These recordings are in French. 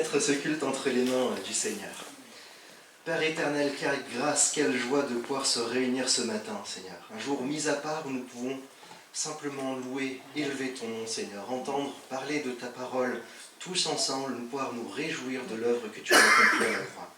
mettre ce culte entre les mains du Seigneur. Père éternel, quelle grâce, quelle joie de pouvoir se réunir ce matin, Seigneur. Un jour mis à part où nous pouvons simplement louer, élever ton nom, Seigneur, entendre parler de ta parole, tous ensemble, nous pouvoir nous réjouir de l'œuvre que tu as accomplie à la croix.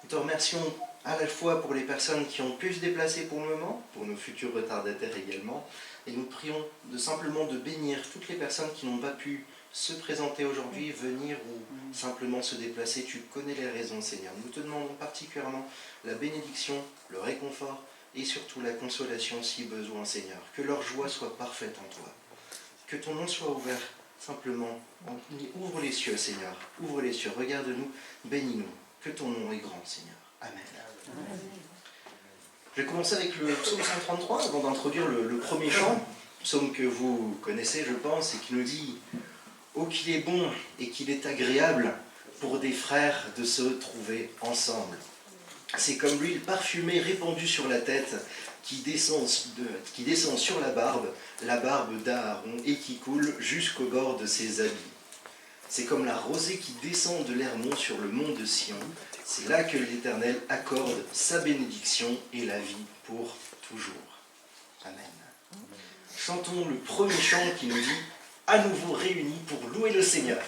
Nous te remercions à la fois pour les personnes qui ont pu se déplacer pour le moment, pour nos futurs retardataires également, et nous prions simplement de bénir toutes les personnes qui n'ont pas pu se présenter aujourd'hui, venir ou simplement se déplacer. Tu connais les raisons, Seigneur. Nous te demandons particulièrement la bénédiction, le réconfort et surtout la consolation si besoin, Seigneur. Que leur joie soit parfaite en toi. Que ton nom soit ouvert simplement. Ouvre les cieux, Seigneur. Ouvre les cieux. Regarde-nous, bénis-nous. Que ton nom est grand, Seigneur. Amen. Amen. Je vais commencer avec le psaume 133 avant d'introduire le premier chant. Psaume que vous connaissez, je pense, et qui nous dit « Oh, qu'il est bon et qu'il est agréable pour des frères de se trouver ensemble. » C'est comme l'huile parfumée répandue sur la tête qui descend sur la barbe d'Aaron et qui coule jusqu'au bord de ses habits. C'est comme la rosée qui descend de l'Hermon sur le mont de Sion. C'est là que l'Éternel accorde sa bénédiction et la vie pour toujours. Amen. Chantons le premier chant qui nous dit « À nouveau réunis pour louer le Seigneur ».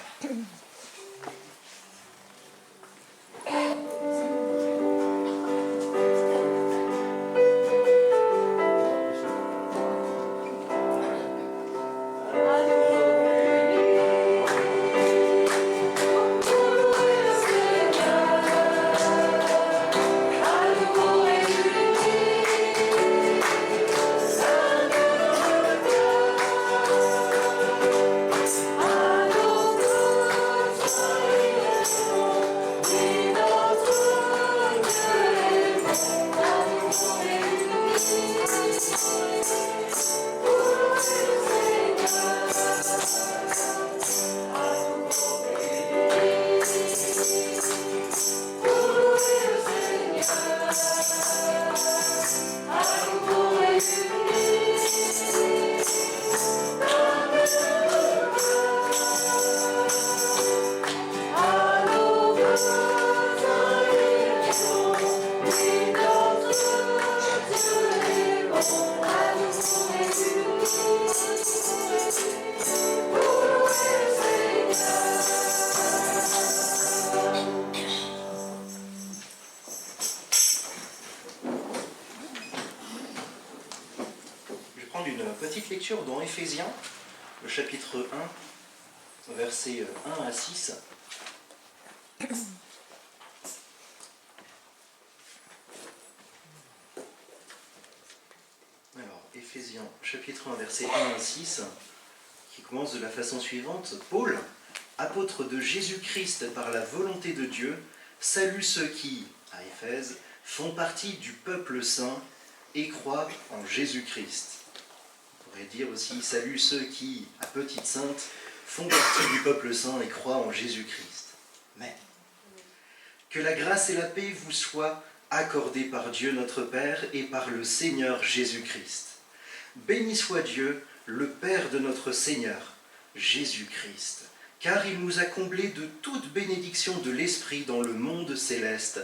Dans Éphésiens, le chapitre 1, versets 1 à 6. Alors, Éphésiens, chapitre 1, versets 1 à 6, qui commence de la façon suivante. Paul, apôtre de Jésus-Christ par la volonté de Dieu, salue ceux qui, à Éphèse, font partie du peuple saint et croient en Jésus-Christ. On pourrait dire aussi, salut ceux qui, à Petite Sainte, font partie du peuple saint et croient en Jésus-Christ. Mais que la grâce et la paix vous soient accordées par Dieu notre Père et par le Seigneur Jésus-Christ. Béni soit Dieu, le Père de notre Seigneur, Jésus-Christ, car il nous a comblés de toute bénédiction de l'Esprit dans le monde céleste,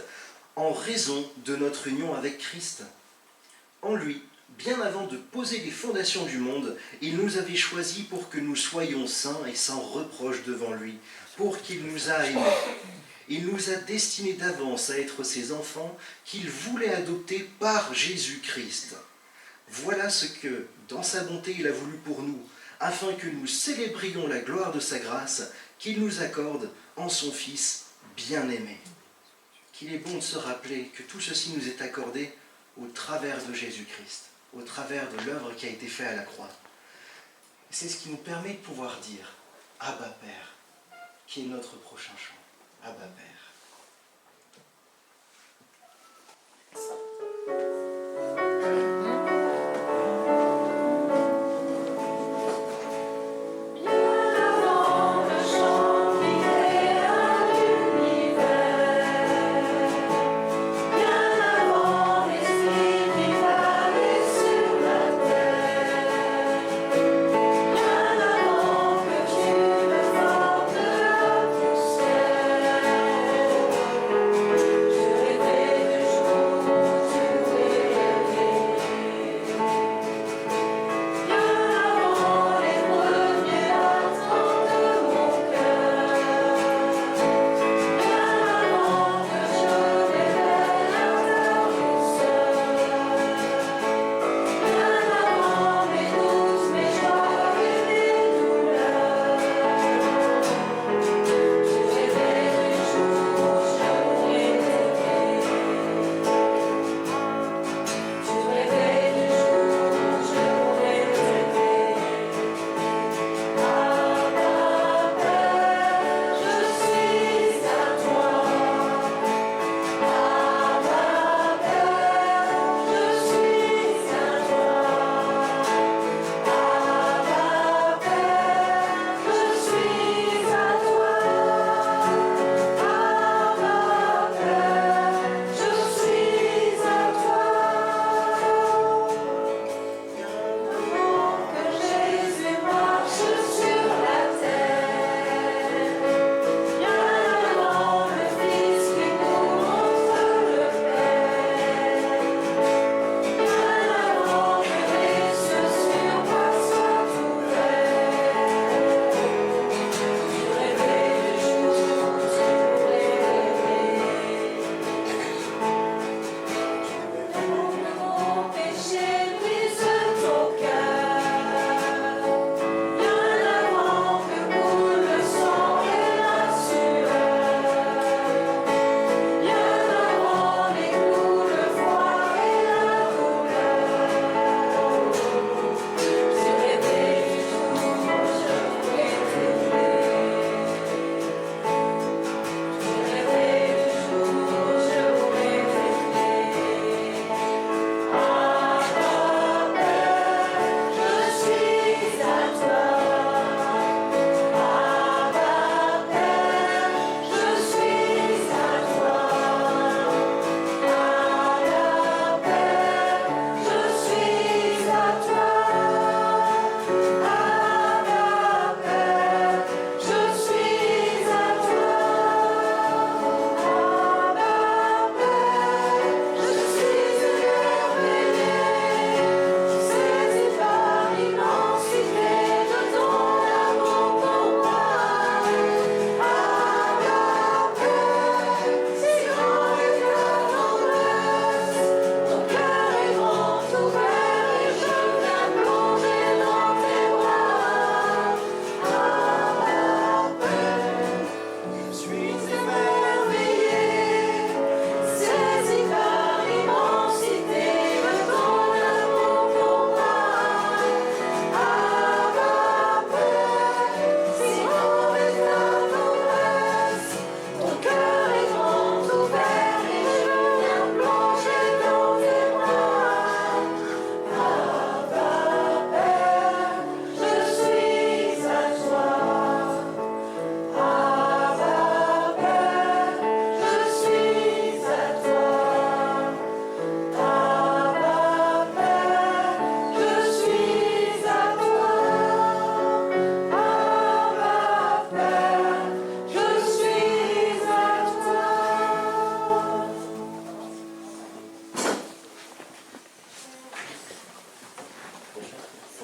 en raison de notre union avec Christ. En lui, bien avant de poser les fondations du monde, il nous avait choisis pour que nous soyons saints et sans reproche devant lui, pour qu'il nous a aimés. Il nous a destinés d'avance à être ses enfants qu'il voulait adopter par Jésus-Christ. Voilà ce que, dans sa bonté, il a voulu pour nous, afin que nous célébrions la gloire de sa grâce qu'il nous accorde en son Fils bien-aimé. Qu'il est bon de se rappeler que tout ceci nous est accordé au travers de Jésus-Christ, au travers de l'œuvre qui a été faite à la croix. C'est ce qui nous permet de pouvoir dire « Abba Père », qui est notre prochain chant. « Abba Père ». Bien avant que tu ne formes la poussière.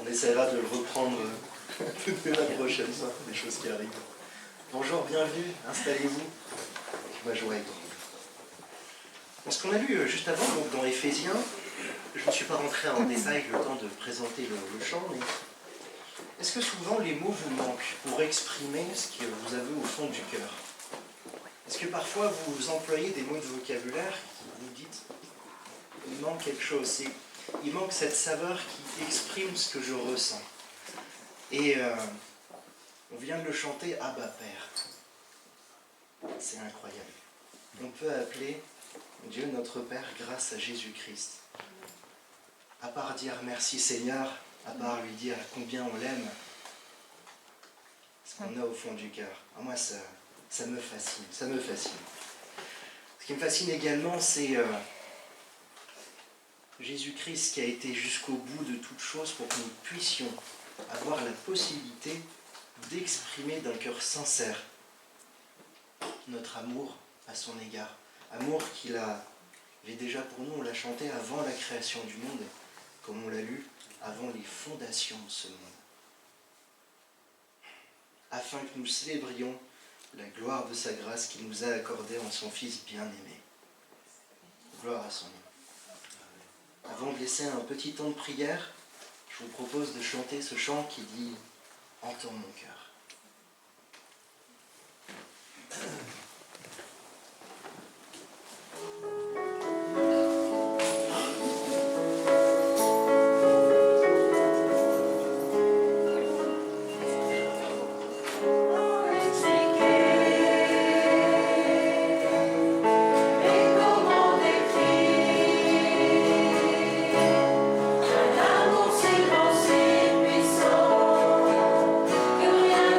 On essaiera de le reprendre dès la prochaine fois, des choses qui arrivent. Bonjour, bienvenue, installez-vous. Ma joie est grande. Ce qu'on a lu juste avant, donc dans Éphésiens, je ne suis pas rentré en détail le temps de présenter le chant, mais est-ce que souvent les mots vous manquent pour exprimer ce que vous avez au fond du cœur? Est-ce que parfois vous employez des mots de vocabulaire qui vous dites il manque quelque chose, il manque cette saveur qui exprime ce que je ressens. Et on vient de le chanter Abba Père. C'est incroyable. On peut appeler Dieu notre Père grâce à Jésus-Christ. À part dire merci Seigneur, à part lui dire combien on l'aime, ce qu'on a au fond du cœur. Moi, ça me fascine, ça me fascine. Ce qui me fascine également, c'est Jésus-Christ qui a été jusqu'au bout de toutes choses pour que nous puissions avoir la possibilité d'exprimer d'un cœur sincère notre amour à son égard. Amour qu'il avait déjà pour nous, on l'a chanté avant la création du monde, comme on l'a lu, avant les fondations de ce monde. Afin que nous célébrions la gloire de sa grâce qu'il nous a accordée en son Fils bien-aimé. Gloire à son nom. Avant de laisser un petit temps de prière, je vous propose de chanter ce chant qui dit « Entends mon cœur ». Amour si grand, si puissant, que rien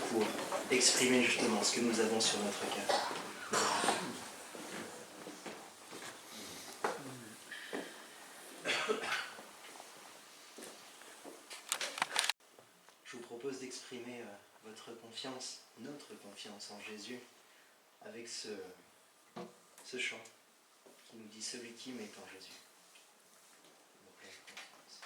pour exprimer justement ce que nous avons sur notre cœur. Je vous propose d'exprimer votre confiance, notre confiance en Jésus, avec ce chant qui nous dit « Celui qui m'est en Jésus ». Nos pleines confiance.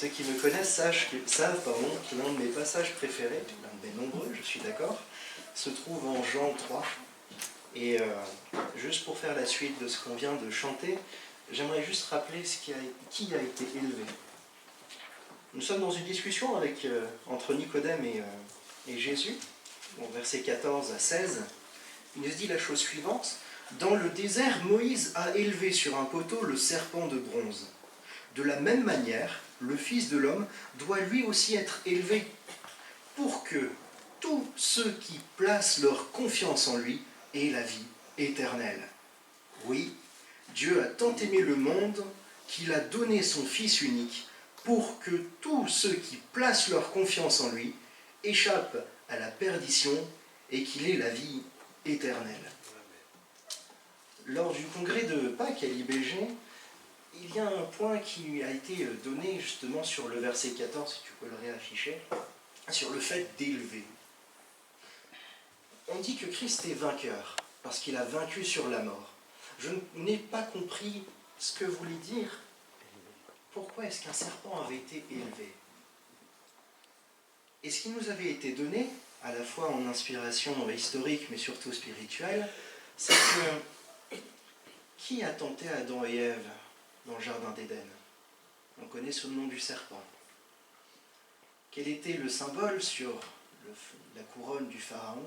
Ceux qui me connaissent savent que l'un de mes passages préférés, l'un de mes nombreux, je suis d'accord, se trouve en Jean 3. Et juste pour faire la suite de ce qu'on vient de chanter, j'aimerais juste rappeler qui a été élevé. Nous sommes dans une discussion entre Nicodème et Jésus, bon, versets 14 à 16. Il nous dit la chose suivante. « Dans le désert, Moïse a élevé sur un poteau le serpent de bronze. De la même manière, le Fils de l'homme doit lui aussi être élevé, pour que tous ceux qui placent leur confiance en lui aient la vie éternelle. Oui, Dieu a tant aimé le monde qu'il a donné son Fils unique, pour que tous ceux qui placent leur confiance en lui échappent à la perdition et qu'il ait la vie éternelle. » Lors du congrès de Pâques à l'IBG, il y a un point qui a été donné justement sur le verset 14, si tu peux le réafficher, sur le fait d'élever. On dit que Christ est vainqueur, parce qu'il a vaincu sur la mort. Je n'ai pas compris ce que voulait dire. Pourquoi est-ce qu'un serpent avait été élevé? Et ce qui nous avait été donné, à la fois en inspiration historique, mais surtout spirituelle, c'est que qui a tenté Adam et Ève dans le jardin d'Éden? On connaît sous le nom du serpent. Quel était le symbole sur la couronne du pharaon?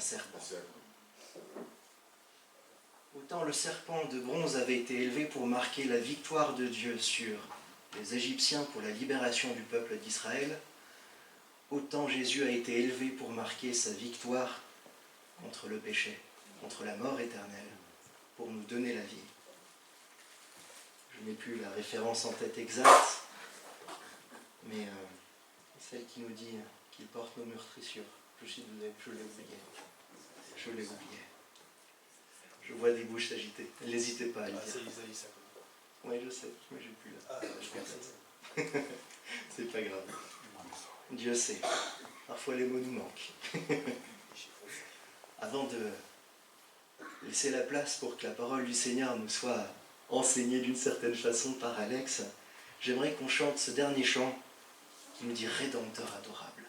un serpent. Autant le serpent de bronze avait été élevé pour marquer la victoire de Dieu sur les Égyptiens pour la libération du peuple d'Israël, autant Jésus a été élevé pour marquer sa victoire contre le péché, contre la mort éternelle, pour nous donner la vie. Je n'ai plus la référence en tête exacte, mais celle qui nous dit qu'il porte nos meurtrissures. Je l'ai oublié. Je l'ai oublié. Je vois des bouches s'agiter. N'hésitez pas à le dire. C'est Isaïe, ça. Oui, je sais, mais j'ai plus là. Ah, je pense. C'est pas grave. Dieu sait. Parfois les mots nous manquent. Avant de laisser la place pour que la parole du Seigneur nous soit enseignée d'une certaine façon par Alex, j'aimerais qu'on chante ce dernier chant qui nous dit « Rédempteur adorable ».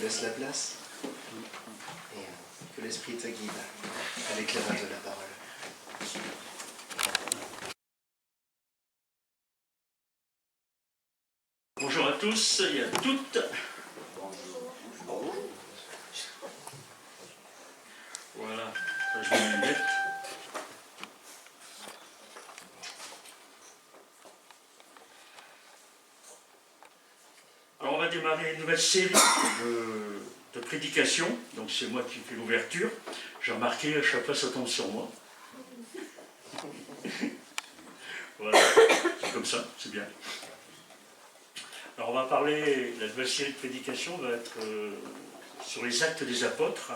laisse la place et que l'Esprit te guide à l'éclairage de la parole. Bonjour à tous et à toutes. Voilà, je vais me mettre. Alors on va démarrer une nouvelle série de prédications. Donc c'est moi qui fais l'ouverture. J'ai remarqué, à chaque fois ça tombe sur moi. Voilà, c'est comme ça, c'est bien. Alors on va parler, la nouvelle série de prédications va être sur les actes des apôtres.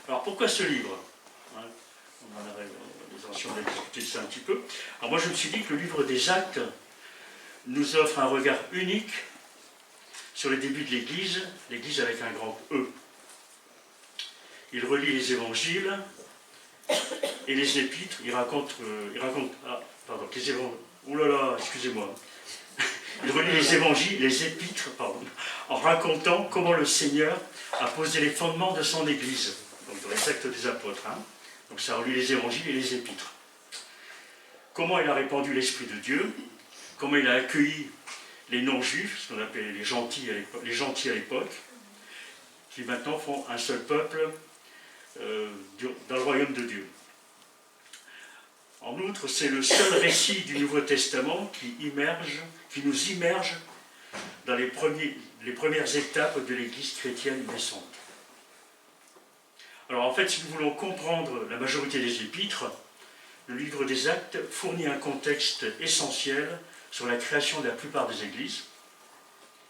Alors pourquoi ce livre? les anciens ont discuté de ça un petit peu. Alors moi je me suis dit que le livre des Actes nous offre un regard unique sur les débuts de l'Église, l'Église avec un grand E. Il relie les évangiles et les épîtres. Il raconte les évangiles. Ouh là là, excusez-moi. Il relie les évangiles, les épîtres, en racontant comment le Seigneur a posé les fondements de son Église. Donc dans les Actes des Apôtres. Donc ça relie les évangiles et les épîtres. Comment il a répandu l'Esprit de Dieu, comment il a accueilli les non-juifs, ce qu'on appelait les gentils à l'époque, qui maintenant font un seul peuple dans le royaume de Dieu. En outre, c'est le seul récit du Nouveau Testament qui nous immerge dans les premières étapes de l'Église chrétienne naissante. Alors en fait, si nous voulons comprendre la majorité des épîtres, le livre des Actes fournit un contexte essentiel sur la création de la plupart des églises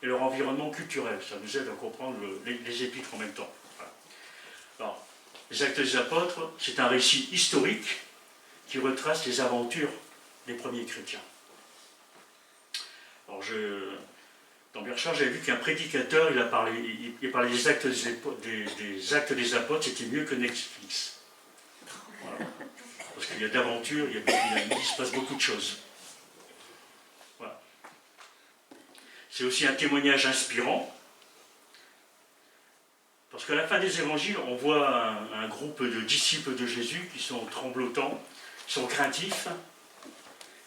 et leur environnement culturel. Ça nous aide à comprendre les épîtres en même temps. Voilà. Alors, les Actes des Apôtres, c'est un récit historique qui retrace les aventures des premiers chrétiens. Alors, dans mes recherches, j'avais vu qu'un prédicateur, il parlait des Actes des Actes des Apôtres, c'était mieux que Netflix. Voilà. Parce qu'il y a d'aventures, il se passe beaucoup de choses. Voilà. C'est aussi un témoignage inspirant, parce qu'à la fin des évangiles, on voit un groupe de disciples de Jésus qui sont tremblotants, qui sont craintifs,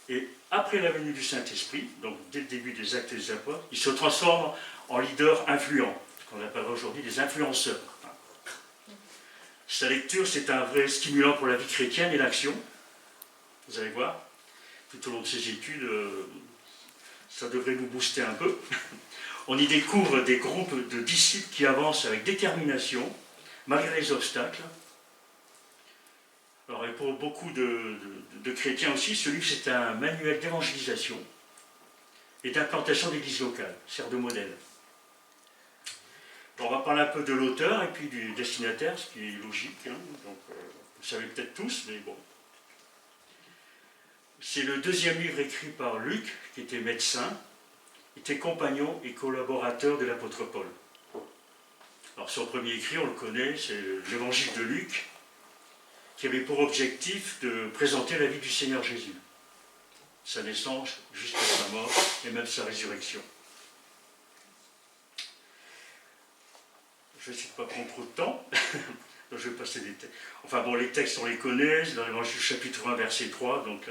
et après la venue du Saint-Esprit, donc dès le début des Actes des Apôtres, ils se transforment en leaders influents, ce qu'on appelle aujourd'hui des influenceurs. Sa lecture, c'est un vrai stimulant pour la vie chrétienne et l'action. Vous allez voir, tout au long de ces études, ça devrait nous booster un peu. On y découvre des groupes de disciples qui avancent avec détermination, malgré les obstacles. Alors, et pour beaucoup de chrétiens aussi, ce livre, c'est un manuel d'évangélisation et d'implantation d'églises locales, sert de modèle. On va parler un peu de l'auteur et puis du destinataire, ce qui est logique. Donc, vous savez peut-être tous, mais bon. C'est le deuxième livre écrit par Luc, qui était médecin, était compagnon et collaborateur de l'apôtre Paul. Alors son premier écrit, on le connaît, c'est l'évangile de Luc, qui avait pour objectif de présenter la vie du Seigneur Jésus, sa naissance jusqu'à sa mort et même sa résurrection. Je ne vais pas prendre trop de temps, donc je vais passer des textes. Enfin bon, les textes on les connaît, c'est dans l'évangile chapitre 1, verset 3, donc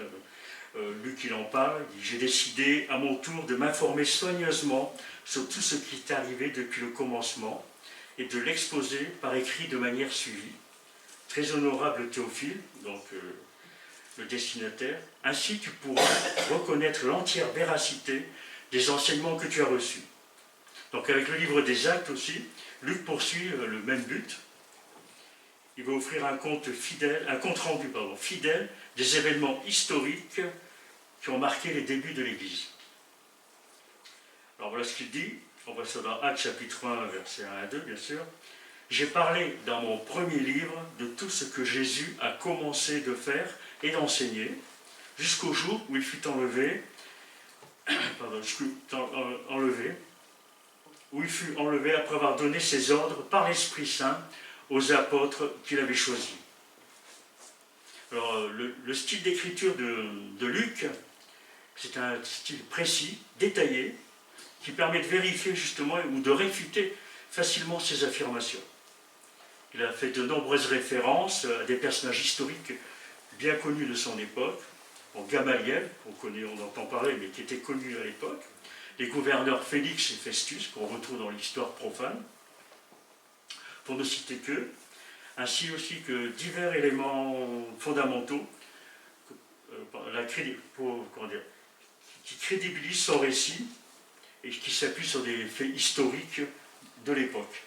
Luc il en parle, il dit « J'ai décidé à mon tour de m'informer soigneusement sur tout ce qui est arrivé depuis le commencement et de l'exposer par écrit de manière suivie. Très honorable Théophile, donc le destinataire, ainsi tu pourras reconnaître l'entière véracité des enseignements que tu as reçus. » Donc avec le livre des Actes aussi, Luc poursuit le même but. Il va offrir un compte rendu fidèle des événements historiques qui ont marqué les débuts de l'Église. Alors voilà ce qu'il dit. On va ça dans Actes chapitre 1, versets 1 à 2, bien sûr. J'ai parlé dans mon premier livre de tout ce que Jésus a commencé de faire et d'enseigner, jusqu'au jour où il fut enlevé, après avoir donné ses ordres par l'Esprit Saint aux apôtres qu'il avait choisis. Alors, le style d'écriture de Luc, c'est un style précis, détaillé, qui permet de vérifier justement ou de réfuter facilement ses affirmations. Il a fait de nombreuses références à des personnages historiques bien connus de son époque. Bon, Gamaliel, on entend parler, mais qui était connu à l'époque. Les gouverneurs Félix et Festus, qu'on retrouve dans l'histoire profane, pour ne citer qu'eux, ainsi aussi que divers éléments fondamentaux qui crédibilisent son récit et qui s'appuient sur des faits historiques de l'époque.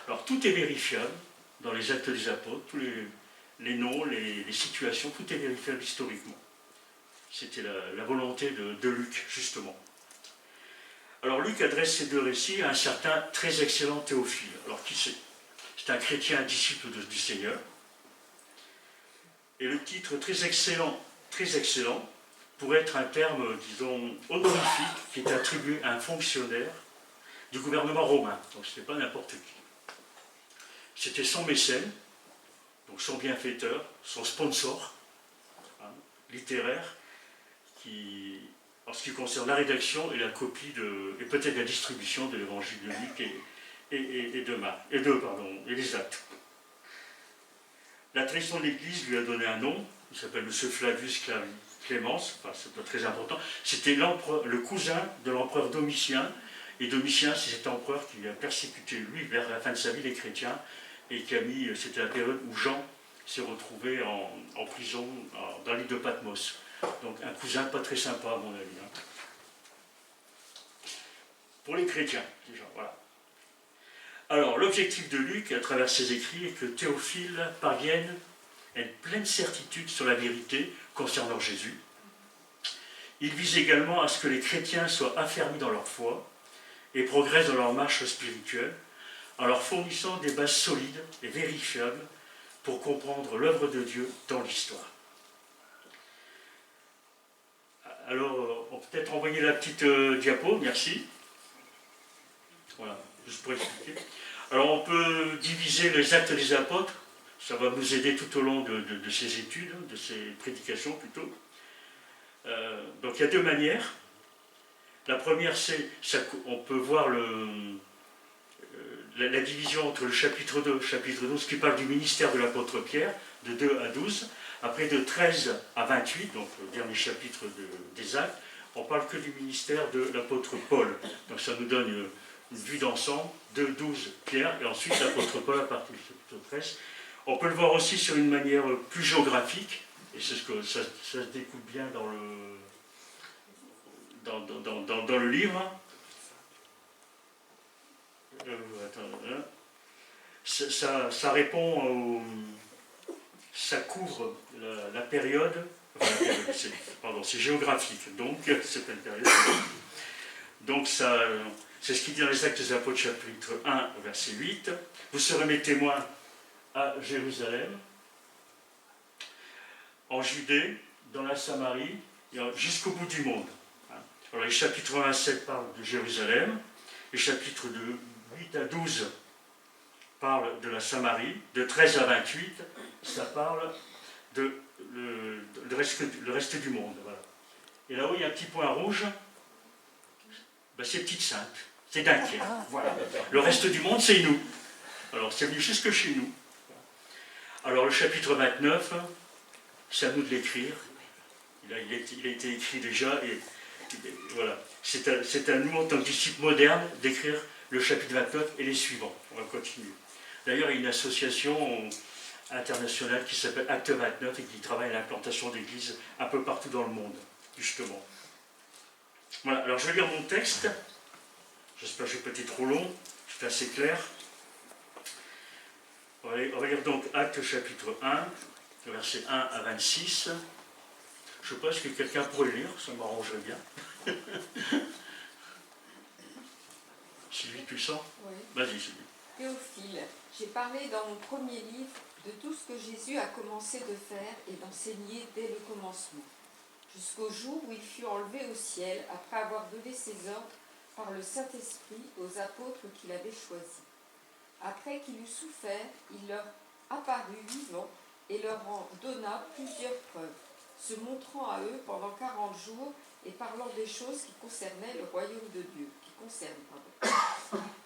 Alors tout est vérifiable dans les Actes des Apôtres, tous les noms, les situations, tout est vérifiable historiquement. C'était la volonté de Luc, justement. Alors Luc adresse ces deux récits à un certain très excellent Théophile. Alors qui c'est ? C'est un chrétien, un disciple du Seigneur. Et le titre très excellent, pourrait être un terme, disons, honorifique qui est attribué à un fonctionnaire du gouvernement romain. Donc ce n'est pas n'importe qui. C'était son mécène, donc son bienfaiteur, son sponsor littéraire, qui, en ce qui concerne la rédaction et la copie et peut-être la distribution de l'évangile de Luc et des actes. La tradition de l'Église lui a donné un nom, il s'appelle M. Flavius Clémence, enfin c'est pas très important, c'était le cousin de l'empereur Domitien, et Domitien c'est cet empereur qui a persécuté lui vers la fin de sa vie les chrétiens, et qui a mis, c'était la période où Jean s'est retrouvé en prison dans l'île de Patmos. Donc un cousin pas très sympa à mon avis. Pour les chrétiens, déjà, voilà. Alors, l'objectif de Luc, à travers ses écrits, est que Théophile parvienne à une pleine certitude sur la vérité concernant Jésus. Il vise également à ce que les chrétiens soient affermis dans leur foi et progressent dans leur marche spirituelle, en leur fournissant des bases solides et vérifiables pour comprendre l'œuvre de Dieu dans l'histoire. Alors, on peut peut-être envoyer la petite diapo, merci. Voilà, juste pour expliquer. Alors, on peut diviser les actes des apôtres, ça va nous aider tout au long de ces études, de ces prédications plutôt. Donc, il y a deux manières. La première, c'est, on peut voir la division entre le chapitre 2 et le chapitre 12, qui parle du ministère de l'apôtre Pierre, de 2 à 12. Après, de 13 à 28, donc le dernier chapitre des Actes, on parle que du ministère de l'apôtre Paul. Donc ça nous donne une vue d'ensemble, de 12 Pierre, et ensuite l'apôtre Paul à partir du chapitre 13. On peut le voir aussi sur une manière plus géographique, et c'est ce que ça se découpe bien dans le livre. Ça répond ça couvre la période, c'est géographique, donc c'est une période. Donc c'est ce qu'il dit dans les Actes des Apôtres chapitre 1 verset 8. Vous serez mes témoins à Jérusalem, en Judée, dans la Samarie, et jusqu'au bout du monde. Alors les chapitres 1 à 7 parlent de Jérusalem, les chapitres de 8 à 12 parlent de la Samarie, de 13 à 28, ça parle le reste du monde. Voilà. Et là-haut, il y a un petit point rouge, c'est Petite Sainte, c'est Dunkerque. Voilà. Le reste du monde, c'est nous. Alors, c'est venu jusque chez nous. Alors, le chapitre 29, c'est à nous de l'écrire. Il a été écrit déjà, et voilà. C'est à nous, en tant que disciples modernes, d'écrire le chapitre 29 et les suivants. On va continuer. D'ailleurs, il y a une association internationale qui s'appelle Acte 29 et qui travaille à l'implantation d'églises un peu partout dans le monde, justement. Voilà, alors je vais lire mon texte. J'espère que je ne vais pas être trop long, c'est assez clair. On va lire donc Acte chapitre 1, versets 1 à 26. Je ne sais pas si quelqu'un pourrait le lire, ça m'arrangerait bien. Sylvie, tu le sens ? Oui. Vas-y, Sylvie. Théophile, j'ai parlé dans mon premier livre de tout ce que Jésus a commencé de faire et d'enseigner dès le commencement, jusqu'au jour où il fut enlevé au ciel après avoir donné ses ordres par le Saint-Esprit aux apôtres qu'il avait choisis. Après qu'il eut souffert, il leur apparut vivant et leur en donna plusieurs preuves, se montrant à eux pendant 40 jours et parlant des choses qui concernaient le royaume de Dieu,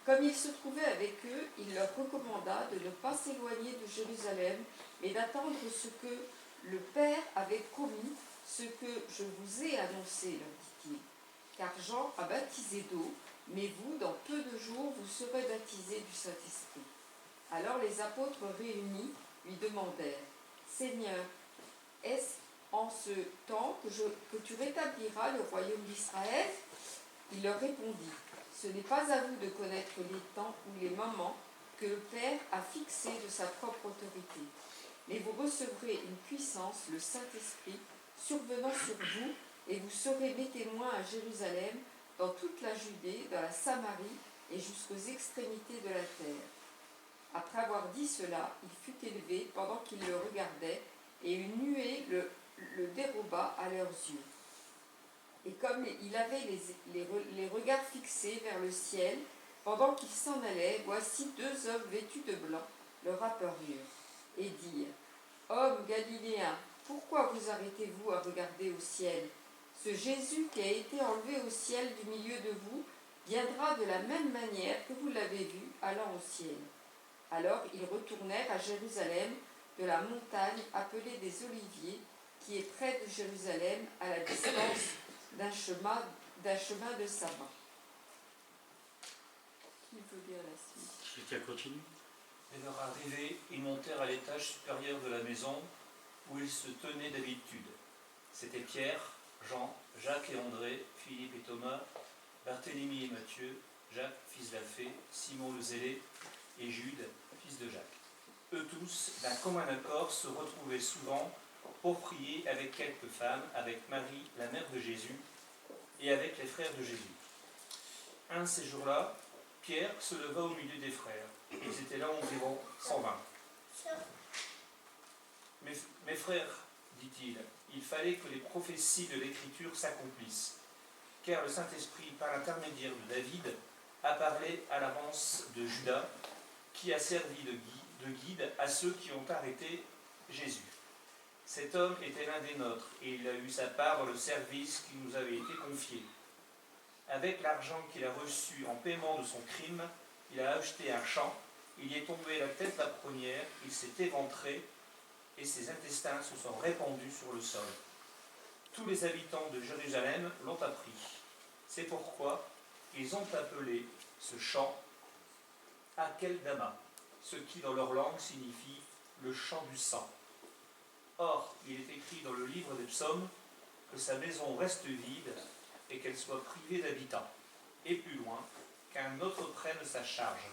Comme il se trouvait avec eux, il leur recommanda de ne pas s'éloigner de Jérusalem, mais d'attendre ce que le Père avait promis, ce que je vous ai annoncé, leur dit-il. Car Jean a baptisé d'eau, mais vous, dans peu de jours, vous serez baptisés du Saint-Esprit. Alors les apôtres réunis lui demandèrent, « Seigneur, est-ce en ce temps que tu rétabliras le royaume d'Israël ?» Il leur répondit, « Ce n'est pas à vous de connaître les temps ou les moments que le Père a fixés de sa propre autorité. Mais vous recevrez une puissance, le Saint-Esprit, survenant sur vous, et vous serez mes témoins à Jérusalem, dans toute la Judée, dans la Samarie et jusqu'aux extrémités de la terre. » Après avoir dit cela, il fut élevé pendant qu'il le regardait, et une nuée le déroba à leurs yeux. Et comme il avait les regards fixés vers le ciel, pendant qu'ils s'en allaient, voici 2 hommes vêtus de blanc leur apparurent et dirent : Hommes galiléens, pourquoi vous arrêtez-vous à regarder au ciel ? Ce Jésus qui a été enlevé au ciel du milieu de vous viendra de la même manière que vous l'avez vu allant au ciel. Alors ils retournèrent à Jérusalem de la montagne appelée des Oliviers, qui est près de Jérusalem, à la distance d'un chemin de sabbat. Qui veut lire la suite ? Quelqu'un continue ? Dès leur arrivée, ils montèrent à l'étage supérieur de la maison où ils se tenaient d'habitude. C'étaient Pierre, Jean, Jacques et André, Philippe et Thomas, Barthélemy et Matthieu, Jacques, fils d'Alphée, Simon le Zélé et Jude, fils de Jacques. Eux tous, d'un commun accord, se retrouvaient souvent pour prier avec quelques femmes, avec Marie, la mère de Jésus, et avec les frères de Jésus. Un de ces jours-là, Pierre se leva au milieu des frères. Ils étaient là environ 120. Mes frères, dit-il, il fallait que les prophéties de l'Écriture s'accomplissent, car le Saint-Esprit, par l'intermédiaire de David, a parlé à l'avance de Judas, qui a servi de guide à ceux qui ont arrêté Jésus. Cet homme était l'un des nôtres, et il a eu sa part dans le service qui nous avait été confié. Avec l'argent qu'il a reçu en paiement de son crime, il a acheté un champ, il y est tombé la tête la première, il s'est éventré, et ses intestins se sont répandus sur le sol. Tous les habitants de Jérusalem l'ont appris. C'est pourquoi ils ont appelé ce champ Akeldama, ce qui dans leur langue signifie le champ du sang. Or, il est écrit dans le livre des psaumes que sa maison reste vide et qu'elle soit privée d'habitants. Et plus loin, qu'un autre prenne sa charge.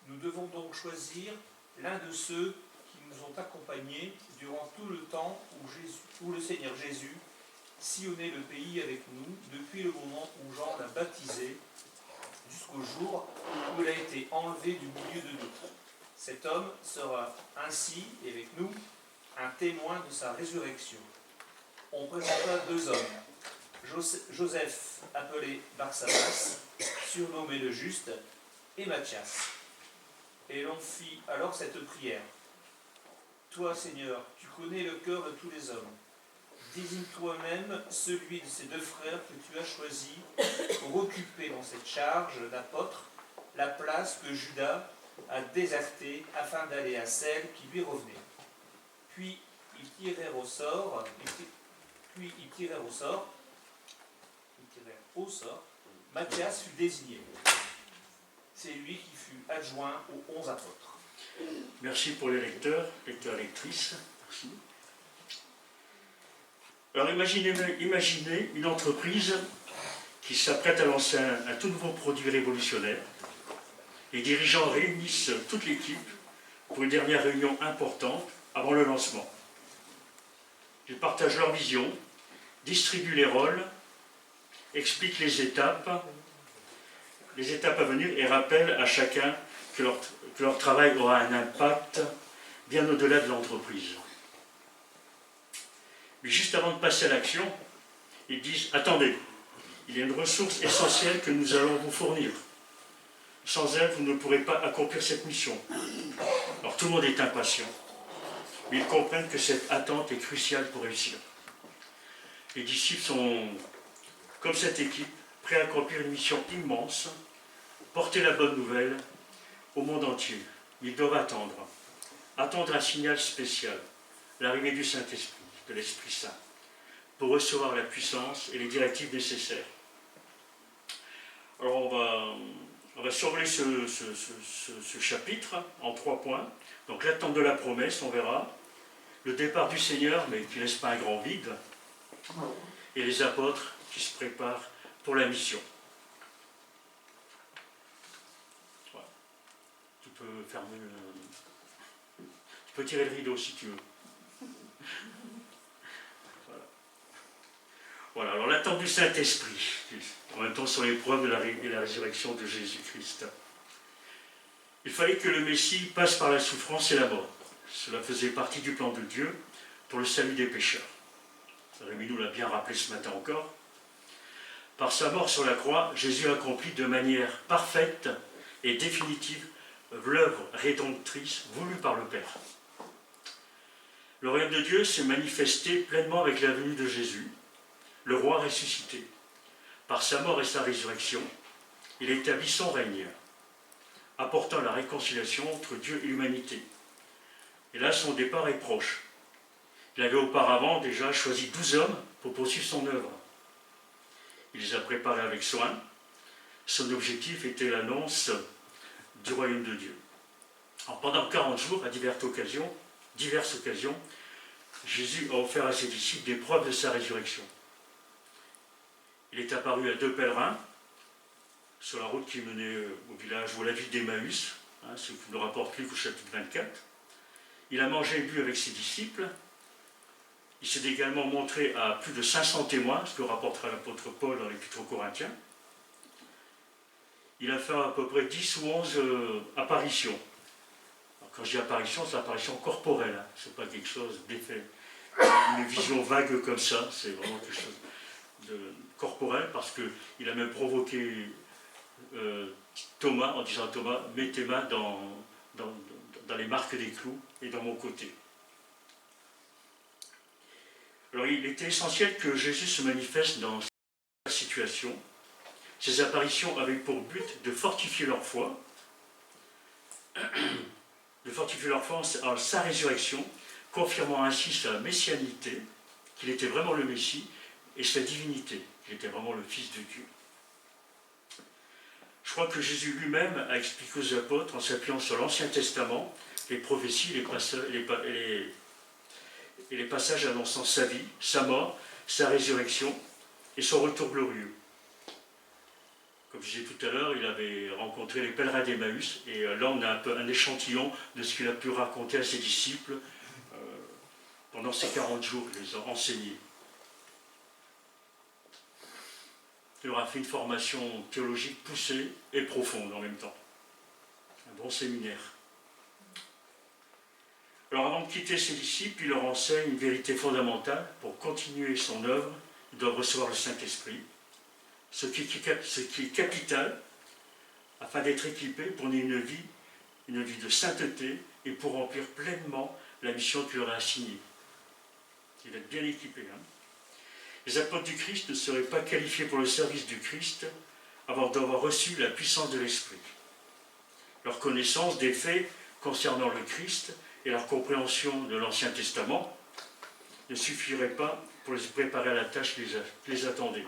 Nous devons donc choisir l'un de ceux qui nous ont accompagnés durant tout le temps où le Seigneur Jésus sillonnait le pays avec nous, depuis le moment où Jean l'a baptisé, jusqu'au jour où il a été enlevé du milieu de nous. Cet homme sera ainsi, avec nous, un témoin de sa résurrection. On présenta 2 hommes, Joseph, appelé Barsabas, surnommé le Juste, et Matthias. Et l'on fit alors cette prière. Toi, Seigneur, tu connais le cœur de tous les hommes. Désigne toi-même celui de ces 2 frères que tu as choisi pour occuper dans cette charge d'apôtre la place que Judas a désertée afin d'aller à celle qui lui revenait. Puis ils tirèrent au sort, Matthias fut désigné. C'est lui qui fut adjoint aux 11 apôtres. Merci pour les lecteurs, lectrices. Merci. Alors imaginez une entreprise qui s'apprête à lancer un tout nouveau produit révolutionnaire. Les dirigeants réunissent toute l'équipe pour une dernière réunion importante avant le lancement. Ils partagent leur vision, distribuent les rôles, expliquent les étapes à venir et rappellent à chacun que leur travail aura un impact bien au-delà de l'entreprise. Mais juste avant de passer à l'action, ils disent « Attendez, il y a une ressource essentielle que nous allons vous fournir. Sans elle, vous ne pourrez pas accomplir cette mission. » Alors tout le monde est impatient, mais ils comprennent que cette attente est cruciale pour réussir. Les disciples sont, comme cette équipe, prêts à accomplir une mission immense, porter la bonne nouvelle au monde entier. Ils doivent attendre un signal spécial, l'arrivée du Saint-Esprit, de l'Esprit Saint, pour recevoir la puissance et les directives nécessaires. Alors on va survoler ce chapitre en 3 points. Donc l'attente de la promesse, on verra. Le départ du Seigneur, mais qui ne laisse pas un grand vide. Et les apôtres qui se préparent pour la mission. Voilà. Tu peux fermer le... Tu peux tirer le rideau si tu veux. Voilà, alors l'attente du Saint-Esprit, en même temps sur l'épreuve de la résurrection de Jésus-Christ. Il fallait que le Messie passe par la souffrance et la mort. Cela faisait partie du plan de Dieu pour le salut des pécheurs. Rémi nous l'a bien rappelé ce matin encore. Par sa mort sur la croix, Jésus accomplit de manière parfaite et définitive l'œuvre rédemptrice voulue par le Père. Le royaume de Dieu s'est manifesté pleinement avec la venue de Jésus, le roi ressuscité. Par sa mort et sa résurrection, il établit son règne, apportant la réconciliation entre Dieu et l'humanité. Et là, son départ est proche. Il avait auparavant déjà choisi 12 hommes pour poursuivre son œuvre. Il les a préparés avec soin. Son objectif était l'annonce du royaume de Dieu. Alors, pendant 40 jours, à diverses occasions, Jésus a offert à ses disciples des preuves de sa résurrection. Il est apparu à 2 pèlerins sur la route qui menait au village ou à la ville d'Emmaüs, ce qui ne rapporte Luc au chapitre 24. Il a mangé et bu avec ses disciples. Il s'est également montré à plus de 500 témoins, ce que rapportera l'apôtre Paul dans l'Épître aux Corinthiens. Il a fait à peu près 10 ou 11 apparitions. Alors, quand je dis apparition, c'est apparition corporelle, ce n'est pas quelque chose d'effet. Une vision vague comme ça, c'est vraiment quelque chose de corporel, parce qu'il a même provoqué Thomas en disant à Thomas, mets tes mains dans les marques des clous et dans mon côté. Alors il était essentiel que Jésus se manifeste dans cette situation. Ces apparitions avaient pour but de fortifier leur foi, en sa résurrection, confirmant ainsi sa messianité, qu'il était vraiment le Messie, et sa divinité, qu'il était vraiment le Fils de Dieu. Je crois que Jésus lui-même a expliqué aux apôtres, en s'appuyant sur l'Ancien Testament, les prophéties, les passages annonçant sa vie, sa mort, sa résurrection et son retour glorieux. Comme je disais tout à l'heure, il avait rencontré les pèlerins d'Emmaüs, et là on a un peu un échantillon de ce qu'il a pu raconter à ses disciples pendant ces 40 jours qu'il les a enseignés. Il aura fait une formation théologique poussée et profonde en même temps. Un bon séminaire. Alors avant de quitter ses disciples, il leur enseigne une vérité fondamentale. Pour continuer son œuvre, ils doivent recevoir le Saint-Esprit, ce qui est capital afin d'être équipés pour mener une vie de sainteté et pour remplir pleinement la mission qu'il leur a assignée. Il va être bien équipé. Les apôtres du Christ ne seraient pas qualifiés pour le service du Christ avant d'avoir reçu la puissance de l'Esprit. Leur connaissance des faits concernant le Christ et leur compréhension de l'Ancien Testament ne suffirait pas pour les préparer à la tâche qui les attendait.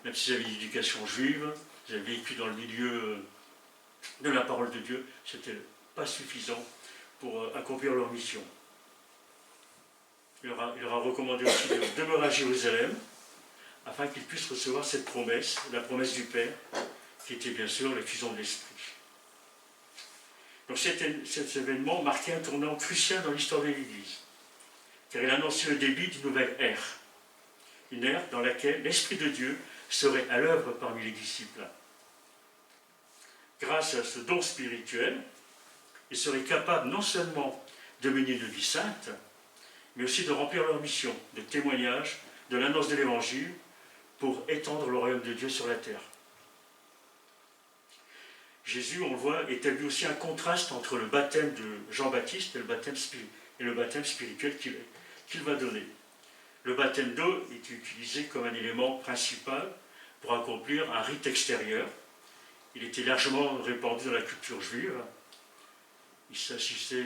Même s'ils avaient une éducation juive, ils avaient vécu dans le milieu de la parole de Dieu, ce n'était pas suffisant pour accomplir leur mission. Il leur a recommandé aussi de demeurer à Jérusalem afin qu'ils puissent recevoir cette promesse, la promesse du Père, qui était bien sûr l'effusion de l'Esprit. Donc cet événement marquait un tournant crucial dans l'histoire de l'Église, car il annonçait le début d'une nouvelle ère, une ère dans laquelle l'Esprit de Dieu serait à l'œuvre parmi les disciples. Grâce à ce don spirituel, ils seraient capables non seulement de mener une vie sainte, mais aussi de remplir leur mission de témoignage de l'annonce de l'Évangile pour étendre le royaume de Dieu sur la terre. Jésus, on le voit, établit aussi un contraste entre le baptême de Jean-Baptiste et le baptême spirituel qu'il va donner. Le baptême d'eau est utilisé comme un élément principal pour accomplir un rite extérieur. Il était largement répandu dans la culture juive. Il s'agissait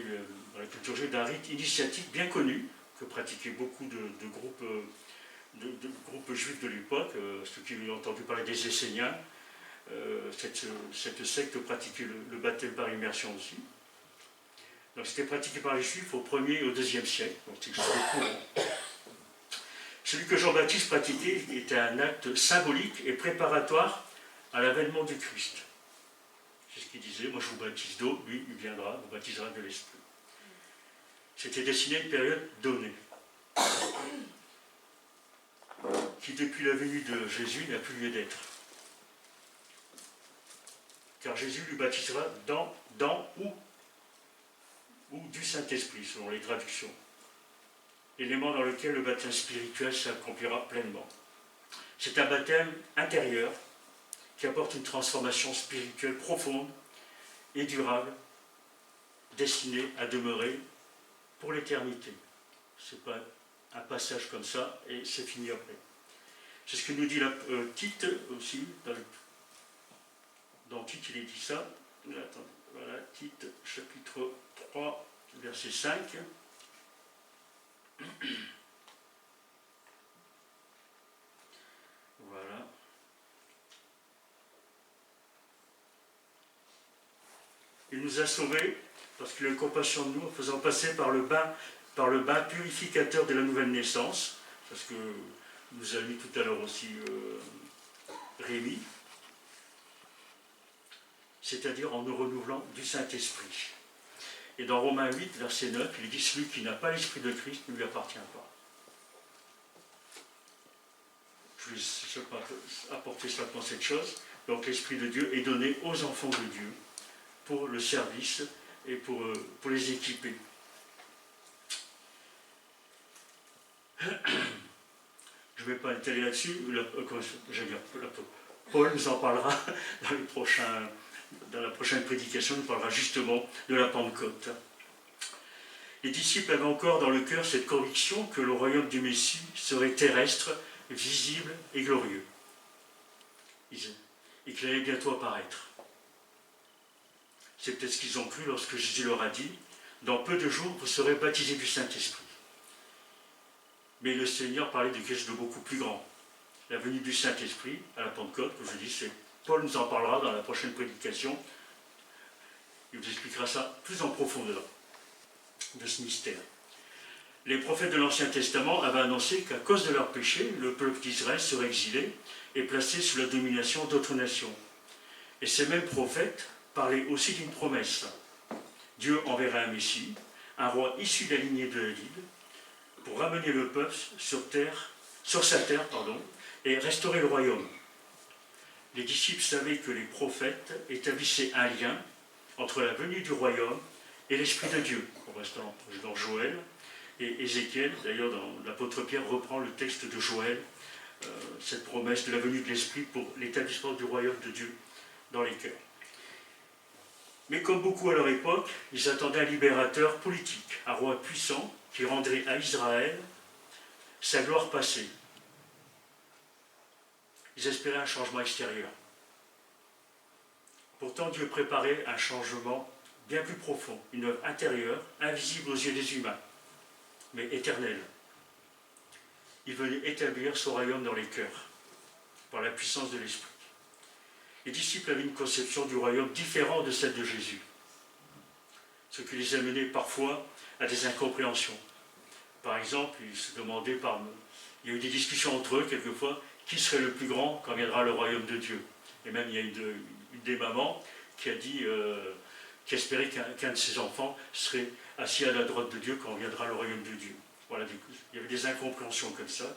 dans la culture juive d'un rite initiatique bien connu que pratiquaient beaucoup de groupes juifs de l'époque, ceux qui ont entendu parler des Esséniens. Cette secte pratiquait le baptême par immersion aussi. Donc c'était pratiqué par les Juifs au 1er et au 2e siècle, donc c'est courant. Celui que Jean-Baptiste pratiquait était un acte symbolique et préparatoire à l'avènement du Christ. C'est ce qu'il disait, moi je vous baptise d'eau, lui il viendra, vous baptisera de l'Esprit. C'était destiné à une période donnée, qui depuis la venue de Jésus n'a plus lieu d'être. Car Jésus lui baptisera dans ou du Saint-Esprit, selon les traductions. élément dans lequel le baptême spirituel s'accomplira pleinement. C'est un baptême intérieur qui apporte une transformation spirituelle profonde et durable, destinée à demeurer pour l'éternité. Ce n'est pas un passage comme ça et c'est fini après. C'est ce que nous dit Tite aussi. Dans Tite, il est dit ça. Attendez, voilà, Tite, chapitre 3, verset 5. Voilà. Il nous a sauvés parce qu'il a eu compassion de nous en faisant passer par le bain purificateur de la nouvelle naissance. Parce que nous a lu tout à l'heure aussi Rémi. C'est-à-dire en nous renouvelant du Saint-Esprit. Et dans Romains 8, verset 9, il dit « Celui qui n'a pas l'Esprit de Christ ne lui appartient pas ». Je vais apporter simplement cette chose. Donc l'Esprit de Dieu est donné aux enfants de Dieu pour le service et pour les équiper. Je ne vais pas étaler là-dessus. Paul nous en parlera dans la prochaine prédication, il nous parlera justement de la Pentecôte. Les disciples avaient encore dans le cœur cette conviction que le royaume du Messie serait terrestre, visible et glorieux. Et qu'il allait bientôt apparaître. C'est peut-être ce qu'ils ont cru lorsque Jésus leur a dit « Dans peu de jours, vous serez baptisés du Saint-Esprit ». Mais le Seigneur parlait de quelque chose de beaucoup plus grand. La venue du Saint-Esprit à la Pentecôte, comme je dis, Paul nous en parlera dans la prochaine prédication. Il vous expliquera ça plus en profondeur de ce mystère. Les prophètes de l'Ancien Testament avaient annoncé qu'à cause de leurs péchés, le peuple d'Israël serait exilé et placé sous la domination d'autres nations. Et ces mêmes prophètes parlaient aussi d'une promesse. Dieu enverrait un Messie, un roi issu de la lignée de David, pour ramener le peuple sur sa terre, et restaurer le royaume. Les disciples savaient que les prophètes établissaient un lien entre la venue du royaume et l'Esprit de Dieu. On reste dans Joël et Ézéchiel. D'ailleurs, l'apôtre Pierre reprend le texte de Joël, cette promesse de la venue de l'Esprit pour l'établissement du royaume de Dieu dans les cœurs. Mais comme beaucoup à leur époque, ils attendaient un libérateur politique, un roi puissant qui rendrait à Israël sa gloire passée. Ils espéraient un changement extérieur. Pourtant, Dieu préparait un changement bien plus profond, une œuvre intérieure, invisible aux yeux des humains, mais éternelle. Il venait établir son royaume dans les cœurs, par la puissance de l'Esprit. Les disciples avaient une conception du royaume différente de celle de Jésus, ce qui les amenait parfois à des incompréhensions. Par exemple, ils se demandaient, il y a eu des discussions entre eux quelquefois, qui serait le plus grand quand viendra le royaume de Dieu. Et même il y a une des mamans qui a dit, qui espérait qu'un de ses enfants serait assis à la droite de Dieu quand viendra le royaume de Dieu. Voilà, il y avait des incompréhensions comme ça,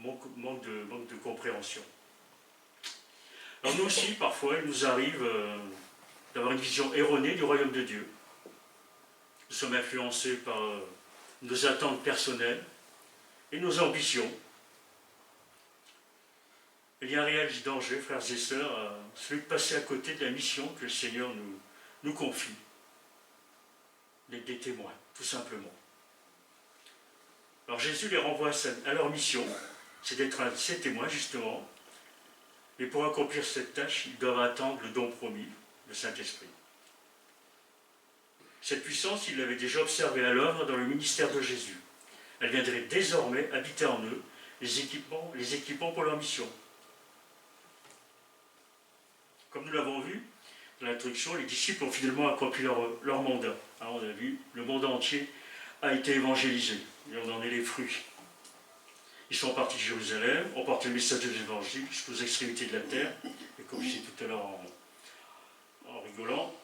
manque de compréhension. Alors nous aussi, parfois, il nous arrive d'avoir une vision erronée du royaume de Dieu. Nous sommes influencés par nos attentes personnelles et nos ambitions. Il y a un réel danger, frères et sœurs, celui de passer à côté de la mission que le Seigneur nous confie. D'être des témoins, tout simplement. Alors Jésus les renvoie à leur mission, c'est d'être ses témoins, justement. Et pour accomplir cette tâche, ils doivent attendre le don promis, le Saint-Esprit. Cette puissance, ils l'avaient déjà observée à l'œuvre dans le ministère de Jésus. Elle viendrait désormais habiter en eux, les équipant pour leur mission. Comme nous l'avons vu dans l'introduction, les disciples ont finalement accompli leur mandat. Alors, on a vu, le monde entier a été évangélisé, et on en est les fruits. Ils sont partis de Jérusalem, ont porté le message de l'évangile jusqu'aux extrémités de la terre, et comme je disais tout à l'heure en rigolant,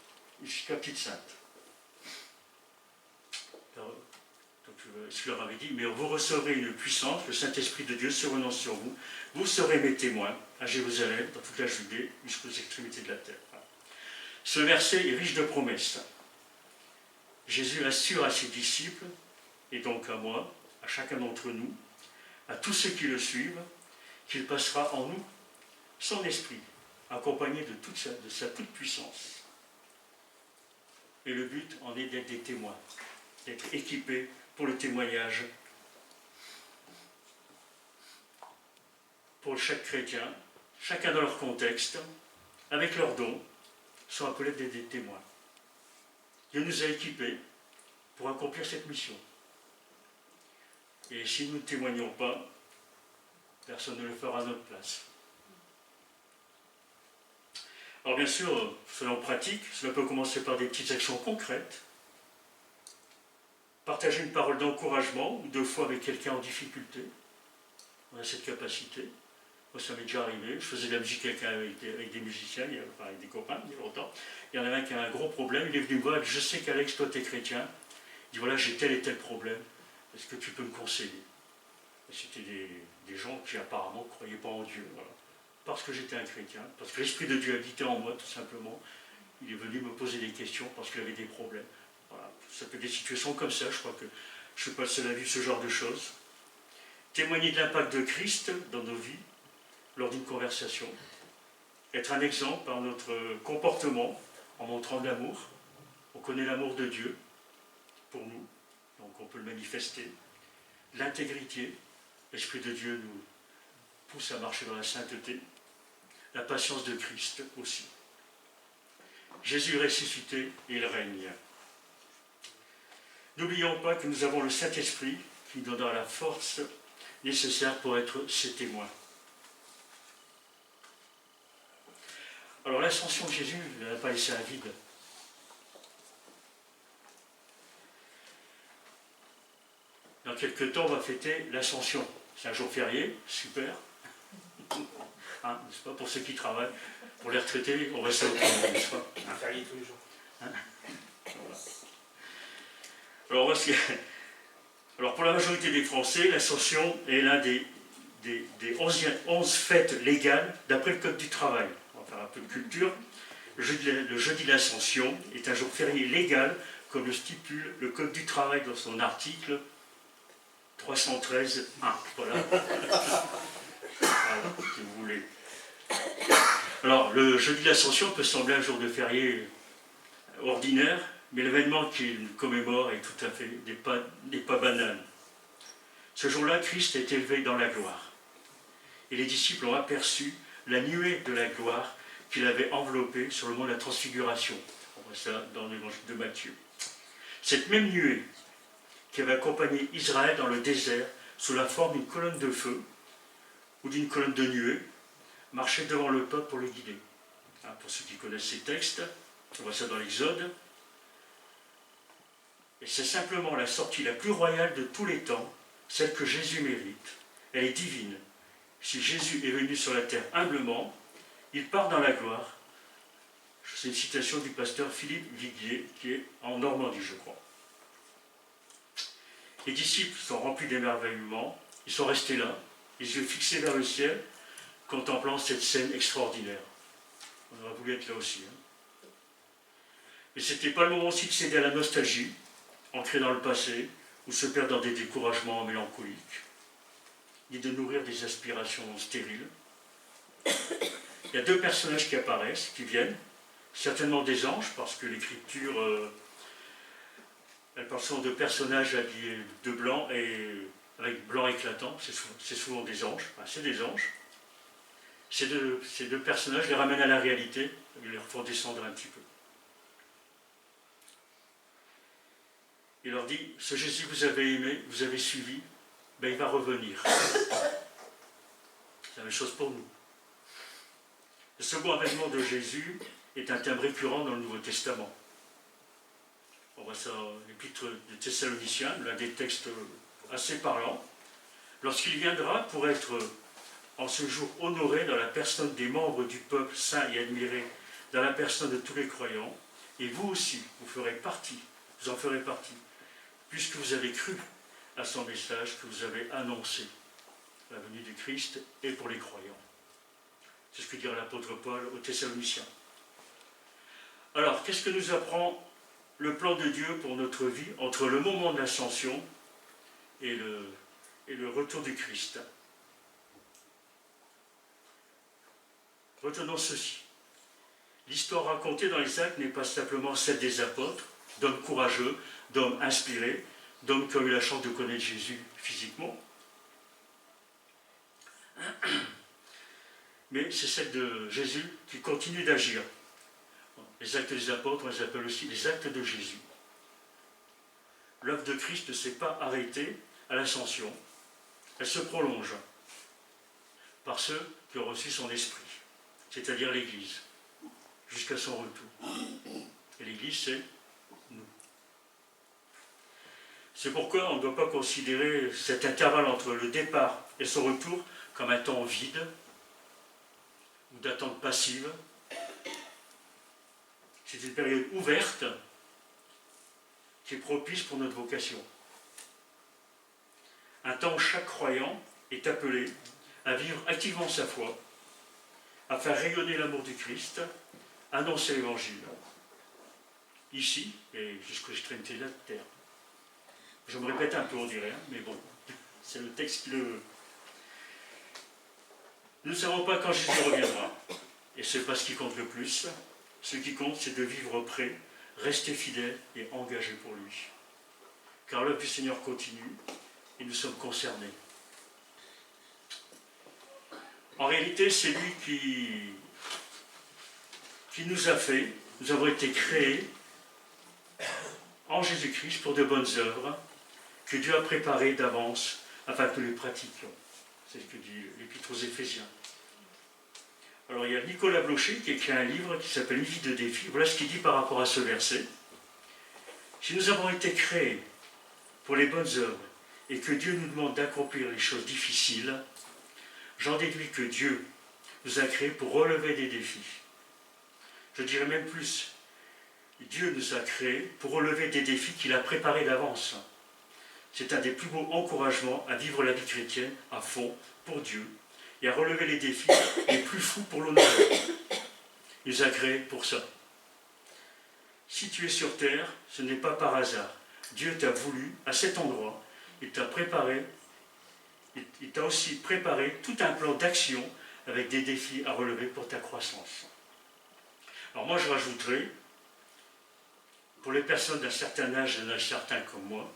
jusqu'à Petite Sainte. Donc, je leur avais dit, mais vous recevrez une puissance, le Saint-Esprit de Dieu survenant sur vous, vous serez mes témoins à Jérusalem, dans toute la Judée, jusqu'aux extrémités de la terre. Ce verset est riche de promesses. Jésus assure à ses disciples, et donc à moi, à chacun d'entre nous, à tous ceux qui le suivent, qu'il passera en nous son esprit, accompagné de sa toute-puissance. Et le but en est d'être des témoins, d'être équipés pour le témoignage. Pour chaque chrétien, chacun dans leur contexte, avec leurs dons, sont appelés d'être des témoins. Dieu nous a équipés pour accomplir cette mission. Et si nous ne témoignons pas, personne ne le fera à notre place. Alors bien sûr, selon pratique, cela peut commencer par des petites actions concrètes. Partager une parole d'encouragement ou de foi avec quelqu'un en difficulté. On a cette capacité. Moi, ça m'est déjà arrivé. Je faisais de la musique avec des musiciens, avec des copains, il y a longtemps. Il y en avait un qui a un gros problème. Il est venu me voir. Je sais qu'Alex, toi, tu es chrétien. Il dit voilà, j'ai tel et tel problème. Est-ce que tu peux me conseiller? Et c'était des gens qui apparemment ne croyaient pas en Dieu. Voilà. Parce que j'étais un chrétien, parce que l'Esprit de Dieu habitait en moi, tout simplement. Il est venu me poser des questions parce qu'il avait des problèmes. Voilà. Ça peut être des situations comme ça. Je crois que je ne suis pas le seul à vivre ce genre de choses. Témoigner de l'impact de Christ dans nos vies, lors d'une conversation. Être un exemple par notre comportement, en montrant de l'amour. On connaît l'amour de Dieu pour nous, donc on peut le manifester. L'intégrité, l'Esprit de Dieu nous pousse à marcher dans la sainteté. La patience de Christ aussi. Jésus est ressuscité et il règne. N'oublions pas que nous avons le Saint-Esprit qui nous donnera la force nécessaire pour être ses témoins. Alors l'ascension de Jésus ne l'a pas laissé un vide. Dans quelques temps, on va fêter l'Ascension. C'est un jour férié, super. Hein, n'est-ce pas, pour ceux qui travaillent, pour les retraités, on reste autrement, n'est-ce pas? Un férié tous les jours. Hein, voilà. Alors pour la majorité des Français, l'Ascension est l'un des 11 fêtes légales d'après le Code du travail. On va faire un peu de culture. Le jeudi de l'Ascension est un jour férié légal, comme le stipule le Code du travail dans son article 313.1. Voilà. Voilà, si vous voulez. Alors, le jeudi de l'Ascension peut sembler un jour de férié ordinaire, mais l'événement qu'il commémore est tout à fait n'est pas banal. Ce jour-là, Christ est élevé dans la gloire. Et les disciples ont aperçu la nuée de la gloire qu'il avait enveloppée sur le mont de la Transfiguration. On voit ça dans l'évangile de Matthieu. Cette même nuée qui avait accompagné Israël dans le désert sous la forme d'une colonne de feu ou d'une colonne de nuée, marchait devant le peuple pour le guider. Pour ceux qui connaissent ces textes, on voit ça dans l'Exode. Et c'est simplement la sortie la plus royale de tous les temps, celle que Jésus mérite. Elle est divine. Si Jésus est venu sur la terre humblement, il part dans la gloire. C'est une citation du pasteur Philippe Viguier, qui est en Normandie, je crois. Les disciples sont remplis d'émerveillement, ils sont restés là, les yeux fixés vers le ciel, contemplant cette scène extraordinaire. On aurait voulu être là aussi. Mais ce n'était pas le moment aussi de céder à la nostalgie, ancrée dans le passé, ou se perdre dans des découragements mélancoliques, ni de nourrir des aspirations stériles. Il y a deux personnages qui apparaissent, qui viennent, certainement des anges, parce que l'Écriture, elle parle souvent de personnages habillés de blanc et avec blanc éclatant, c'est souvent des anges, enfin, c'est des anges. Ces deux personnages les ramènent à la réalité, ils les font descendre un petit peu. Il leur dit, ce Jésus que vous avez aimé, vous avez suivi, ben il va revenir. C'est la même chose pour nous. Le second avènement de Jésus est un thème récurrent dans le Nouveau Testament. On voit ça dans l'Épître des Thessaloniciens, l'un des textes assez parlants. Lorsqu'il viendra pour être en ce jour honoré dans la personne des membres du peuple saint et admiré, dans la personne de tous les croyants, et vous aussi, vous en ferez partie, puisque vous avez cru à son message que vous avez annoncé, la venue du Christ et pour les croyants. C'est ce que dira l'apôtre Paul aux Thessaloniciens. Alors, qu'est-ce que nous apprend le plan de Dieu pour notre vie entre le moment de l'ascension et et le retour du Christ. Retenons ceci. L'histoire racontée dans les Actes n'est pas simplement celle des apôtres, d'hommes courageux, d'hommes inspirés, d'hommes qui ont eu la chance de connaître Jésus physiquement. Mais c'est celle de Jésus qui continue d'agir. Les actes des apôtres, on les appelle aussi les actes de Jésus. L'œuvre de Christ ne s'est pas arrêtée à l'ascension. Elle se prolonge par ceux qui ont reçu son esprit, c'est-à-dire l'Église, jusqu'à son retour. Et l'Église, c'est nous. C'est pourquoi on ne doit pas considérer cet intervalle entre le départ et son retour comme un temps vide ou d'attente passive. C'est une période ouverte qui est propice pour notre vocation. Un temps où chaque croyant est appelé à vivre activement sa foi, à faire rayonner l'amour du Christ, annoncer l'Évangile, ici et jusqu'aux extrémités de la terre. Je me répète un peu, on dirait, mais bon, c'est le texte qui le veut. Nous ne savons pas quand Jésus reviendra, et ce n'est pas ce qui compte le plus. Ce qui compte, c'est de vivre prêt, rester fidèle et engagé pour lui. Car l'œuvre du Seigneur continue, et nous sommes concernés. En réalité, c'est lui qui nous a fait, nous avons été créés en Jésus-Christ pour de bonnes œuvres que Dieu a préparées d'avance afin que nous les pratiquions. C'est ce que dit l'Épître aux Éphésiens. Alors il y a Nicolas Blocher qui écrit un livre qui s'appelle Une vie de défi. Voilà ce qu'il dit par rapport à ce verset. Si nous avons été créés pour les bonnes œuvres et que Dieu nous demande d'accomplir les choses difficiles, j'en déduis que Dieu nous a créés pour relever des défis. Je dirais même plus, Dieu nous a créés pour relever des défis qu'il a préparés d'avance. C'est un des plus beaux encouragements à vivre la vie chrétienne à fond pour Dieu et à relever les défis les plus fous pour l'honorer. Il nous a créés pour ça. Si tu es sur terre, ce n'est pas par hasard. Dieu t'a voulu à cet endroit. Il t'a préparé, il t'a aussi préparé tout un plan d'action avec des défis à relever pour ta croissance. Alors moi je rajouterai, pour les personnes d'un certain âge, d'un âge certain comme moi,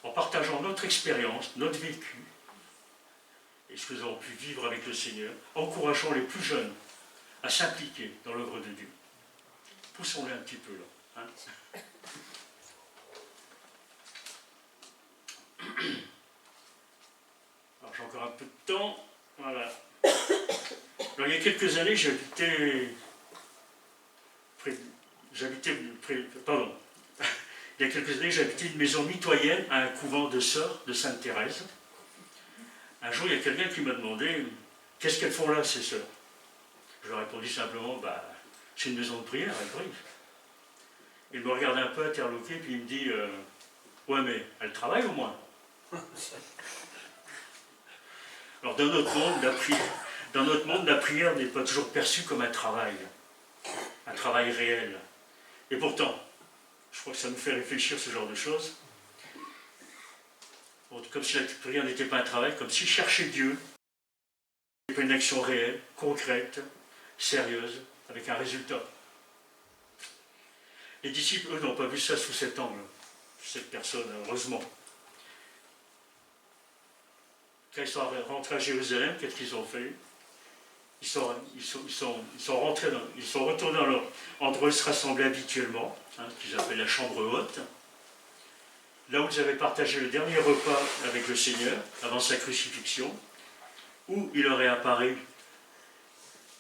en partageant notre expérience, notre vécu, et ce que nous avons pu vivre avec le Seigneur, encourageons les plus jeunes à s'impliquer dans l'œuvre de Dieu. Poussons-les un petit peu là. Hein. Alors j'ai encore un peu de temps. Voilà. Alors il y a quelques années, il y a quelques années, j'habitais une maison mitoyenne à un couvent de sœurs de Sainte-Thérèse. Un jour, il y a quelqu'un qui m'a demandé « Qu'est-ce qu'elles font là, ces sœurs ?» Je lui ai répondu simplement « C'est une maison de prière, elles prient. » Il me regarde un peu interloqué, puis il me dit « Ouais, mais elles travaillent au moins. » Alors, dans notre monde, la prière n'est pas toujours perçue comme un travail réel. Et pourtant, je crois que ça nous fait réfléchir ce genre de choses. Comme si la prière n'était pas un travail, comme si chercher Dieu n'était pas une action réelle, concrète, sérieuse, avec un résultat. Les disciples, eux, n'ont pas vu ça sous cet angle, cette personne, heureusement. Quand ils sont rentrés à Jérusalem, qu'est-ce qu'ils ont fait? Ils sont retournés dans leur endroit où ils se rassemblaient habituellement, qu'ils appellent la chambre haute, là où ils avaient partagé le dernier repas avec le Seigneur, avant sa crucifixion, où il leur est apparu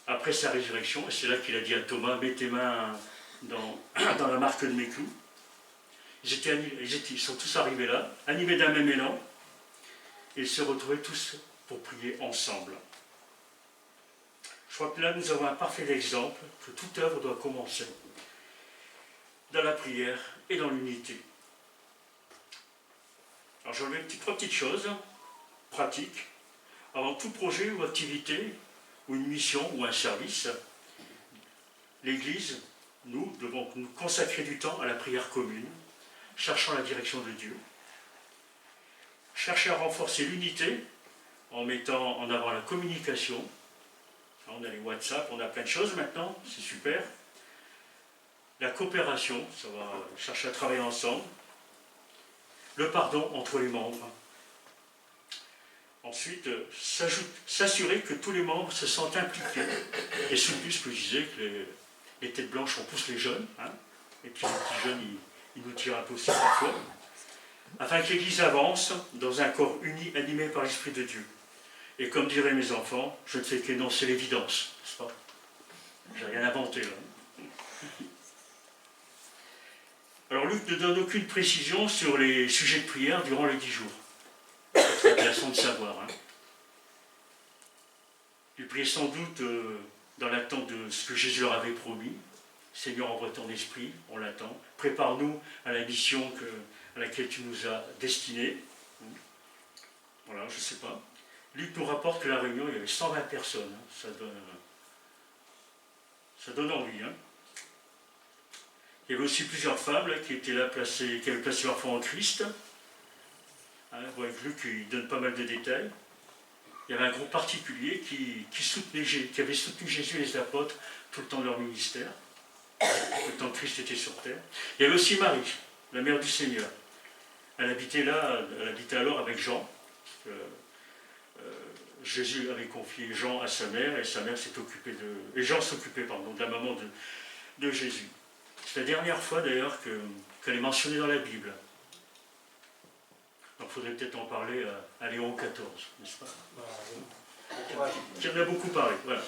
après sa résurrection, et c'est là qu'il a dit à Thomas, mets tes mains dans la marque de mes clous. Ils sont tous arrivés là, animés d'un même élan, et ils se retrouvaient tous pour prier ensemble. Je crois que là, nous avons un parfait exemple que toute œuvre doit commencer dans la prière et dans l'unité. Alors, je vais trois petites choses pratiques. Avant tout projet ou activité, ou une mission ou un service, l'Église, nous devons nous consacrer du temps à la prière commune, cherchant la direction de Dieu. chercher à renforcer l'unité en mettant en avant la communication. On a les WhatsApp, on a plein de choses maintenant, c'est super. La coopération, ça va chercher à travailler ensemble. Le pardon entre les membres. Ensuite, s'assurer que tous les membres se sentent impliqués et soutenus, ce que je disais, que les têtes blanches, on pousse les jeunes, hein, et puis les petits jeunes, ils nous tirent un peu aussi parfois, afin que l'Église avance dans un corps uni, animé par l'Esprit de Dieu. Et comme diraient mes enfants, je ne fais qu'énoncer l'évidence, n'est-ce pas? J'ai rien inventé là. Alors Luc ne donne aucune précision sur les sujets de prière durant les 10 jours. C'est intéressant de savoir. Hein. Il priait sans doute dans l'attente de ce que Jésus leur avait promis. Seigneur, envoie ton esprit, on l'attend. Prépare-nous à la mission à laquelle tu nous as destinés. Voilà, je ne sais pas. Luc nous rapporte que la réunion, il y avait 120 personnes. Hein. Ça donne envie. Hein. Il y avait aussi plusieurs femmes là, qui avaient placé leur foi en Christ. Hein, vous voyez que Luc il donne pas mal de détails. Il y avait un groupe particulier qui avait soutenu Jésus et les apôtres tout le temps de leur ministère, tout le temps que Christ était sur terre. Il y avait aussi Marie, la mère du Seigneur. Elle habitait alors avec Jean. Jésus avait confié Jean à sa mère et sa mère s'est occupée et Jean s'occupait de la maman de Jésus. C'est la dernière fois d'ailleurs qu'elle est mentionnée dans la Bible. Donc il faudrait peut-être en parler à Léon XIV, n'est-ce pas? Qui en a beaucoup parlé. Voilà.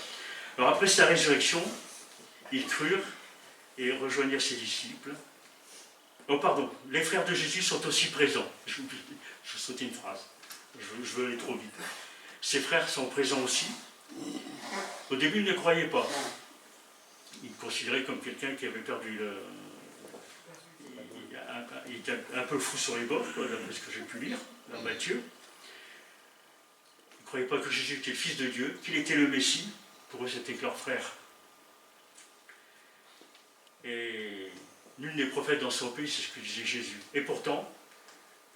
Alors après sa résurrection, ils crurent et rejoignirent ses disciples. Oh pardon, les frères de Jésus sont aussi présents. Je sautais une phrase. Je veux aller trop vite. Ses frères sont présents aussi. Au début, ils ne croyaient pas. Ils le considéraient comme quelqu'un qui avait perdu il était un peu fou sur les bords, d'après ce que j'ai pu lire dans Matthieu. Ils ne croyaient pas que Jésus était le Fils de Dieu, qu'il était le Messie. Pour eux, c'était que leur frère. Et nul n'est prophète dans son pays, c'est ce que disait Jésus. Et pourtant,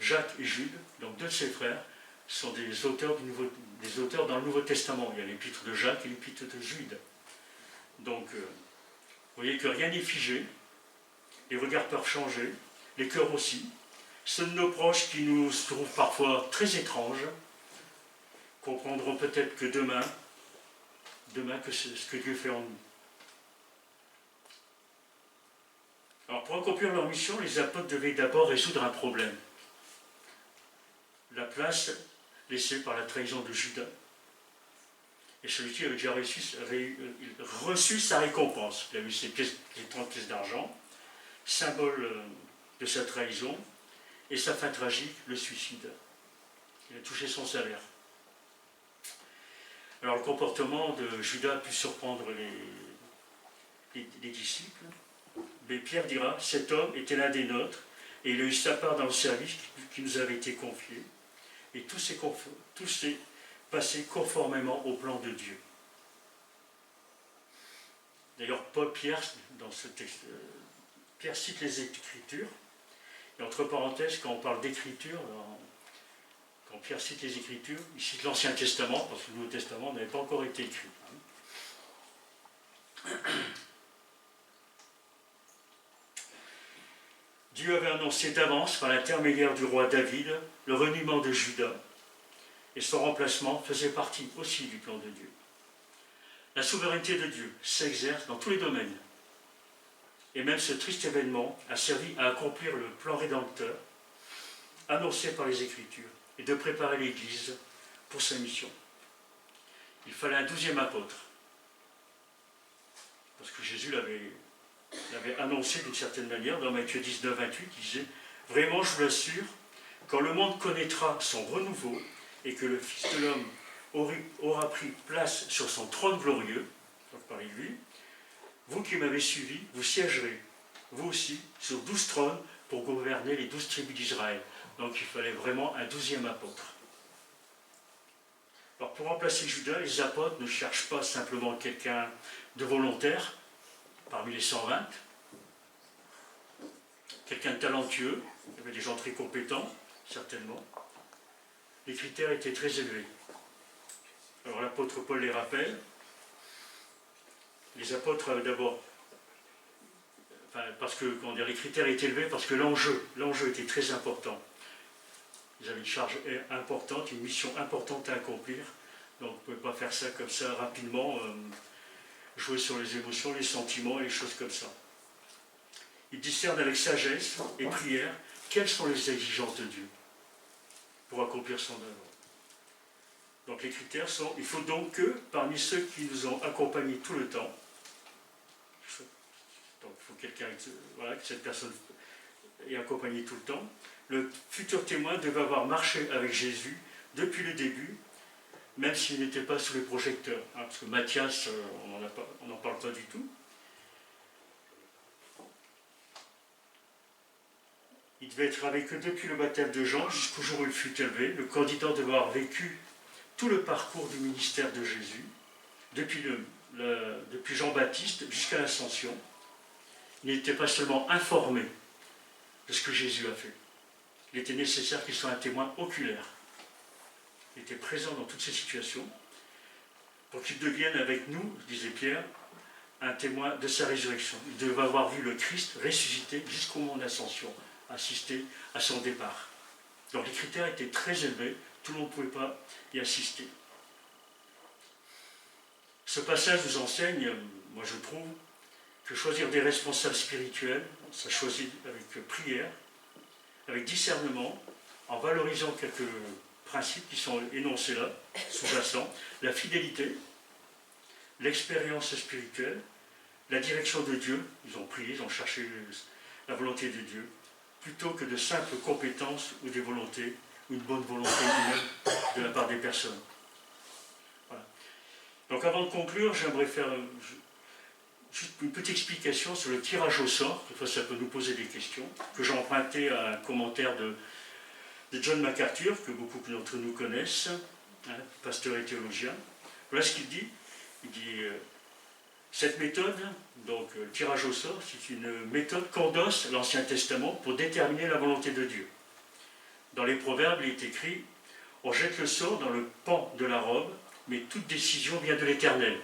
Jacques et Jude, donc deux de ses frères, sont des auteurs dans le Nouveau Testament. Il y a l'épître de Jacques et l'épître de Jude. Donc, vous voyez que rien n'est figé, les regards peuvent changer, les cœurs aussi. Ceux de nos proches qui nous trouvent parfois très étranges comprendront peut-être que demain que c'est ce que Dieu fait en nous. Alors pour accomplir leur mission, les apôtres devaient d'abord résoudre un problème. La place laissée par la trahison de Judas. Et celui-ci avait déjà reçu sa récompense. Il a eu les 30 pièces d'argent, symbole de sa trahison, et sa fin tragique, le suicide. Il a touché son salaire. Alors le comportement de Judas a pu surprendre les disciples, mais Pierre dira, cet homme était l'un des nôtres, et il a eu sa part dans le service qui nous avait été confié, et tout s'est passé conformément au plan de Dieu. D'ailleurs, Pierre, dans ce texte, Pierre cite les Écritures, et entre parenthèses, quand on parle d'Écriture, quand Pierre cite les Écritures, il cite l'Ancien Testament, parce que le Nouveau Testament n'avait pas encore été écrit. Dieu avait annoncé d'avance, par l'intermédiaire du roi David, le reniement de Judas, et son remplacement faisait partie aussi du plan de Dieu. La souveraineté de Dieu s'exerce dans tous les domaines. Et même ce triste événement a servi à accomplir le plan rédempteur annoncé par les Écritures et de préparer l'Église pour sa mission. Il fallait un 12e apôtre. Parce que Jésus l'avait annoncé d'une certaine manière dans Matthieu 19, 28, il disait « Vraiment, je vous l'assure, quand le monde connaîtra son renouveau et que le Fils de l'homme aura pris place sur son trône glorieux, donc par lui, vous qui m'avez suivi, vous siégerez, vous aussi, sur 12 trônes pour gouverner les 12 tribus d'Israël. » Donc il fallait vraiment un 12e apôtre. Alors pour remplacer Judas, les apôtres ne cherchent pas simplement quelqu'un de volontaire, parmi les 120, quelqu'un de talentueux, il y avait des gens très compétents, certainement, les critères étaient très élevés. Alors l'apôtre Paul les rappelle. Les apôtres avaient d'abord, parce que les critères étaient élevés, parce que l'enjeu était très important. Ils avaient une charge importante, une mission importante à accomplir. Donc on ne pouvait pas faire ça comme ça rapidement, jouer sur les émotions, les sentiments et les choses comme ça. Ils discernent avec sagesse et prière quelles sont les exigences de Dieu pour accomplir son œuvre. Donc les critères sont, il faut donc que parmi ceux qui nous ont accompagnés tout le temps, donc il faut quelqu'un, voilà, que cette personne est accompagnée tout le temps, le futur témoin devait avoir marché avec Jésus depuis le début, même s'il n'était pas sous les projecteurs. Hein, parce que Matthias, on n'en parle pas du tout. Il devait être avec eux depuis le baptême de Jean jusqu'au jour où il fut élevé. Le candidat devait avoir vécu tout le parcours du ministère de Jésus, depuis Jean-Baptiste jusqu'à l'Ascension. Il n'était pas seulement informé de ce que Jésus a fait. Il était nécessaire qu'il soit un témoin oculaire. Il était présent dans toutes ces situations pour qu'il devienne avec nous, disait Pierre, un témoin de sa résurrection. Il devait avoir vu le Christ ressuscité jusqu'au moment de l'Ascension, assister à son départ. Donc les critères étaient très élevés, tout le monde ne pouvait pas y assister. Ce passage nous enseigne, moi je trouve, que choisir des responsables spirituels, ça choisit avec prière, avec discernement, en valorisant quelques principes qui sont énoncés là, sous-jacents, la fidélité, l'expérience spirituelle, la direction de Dieu, ils ont prié, ils ont cherché la volonté de Dieu, plutôt que de simples compétences ou des volontés, ou une bonne volonté humaine de la part des personnes. Voilà. Donc avant de conclure, j'aimerais faire juste une petite explication sur le tirage au sort, quelquefois ça peut nous poser des questions, que j'ai emprunté à un commentaire de John MacArthur, que beaucoup d'entre nous connaissent, hein, pasteur et théologien. Voilà ce qu'il dit. Il dit cette méthode, donc le tirage au sort, c'est une méthode qu'endosse l'Ancien Testament pour déterminer la volonté de Dieu. Dans les Proverbes, il est écrit « On jette le sort dans le pan de la robe, mais toute décision vient de l'Éternel. »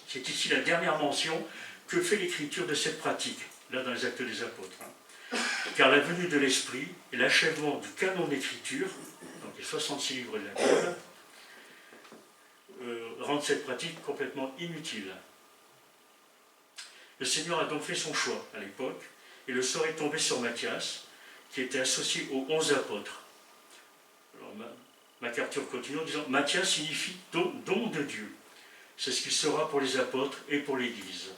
C'est ici la dernière mention que fait l'Écriture de cette pratique, là dans les Actes des Apôtres. Car la venue de l'Esprit et l'achèvement du canon d'Écriture, donc les 66 livres de la Bible, rendent cette pratique complètement inutile. Le Seigneur a donc fait son choix à l'époque, et le sort est tombé sur Matthias, qui était associé aux 11 apôtres. Alors, MacArthur continue en disant « Matthias signifie don de Dieu. C'est ce qu'il sera pour les apôtres et pour l'Église. »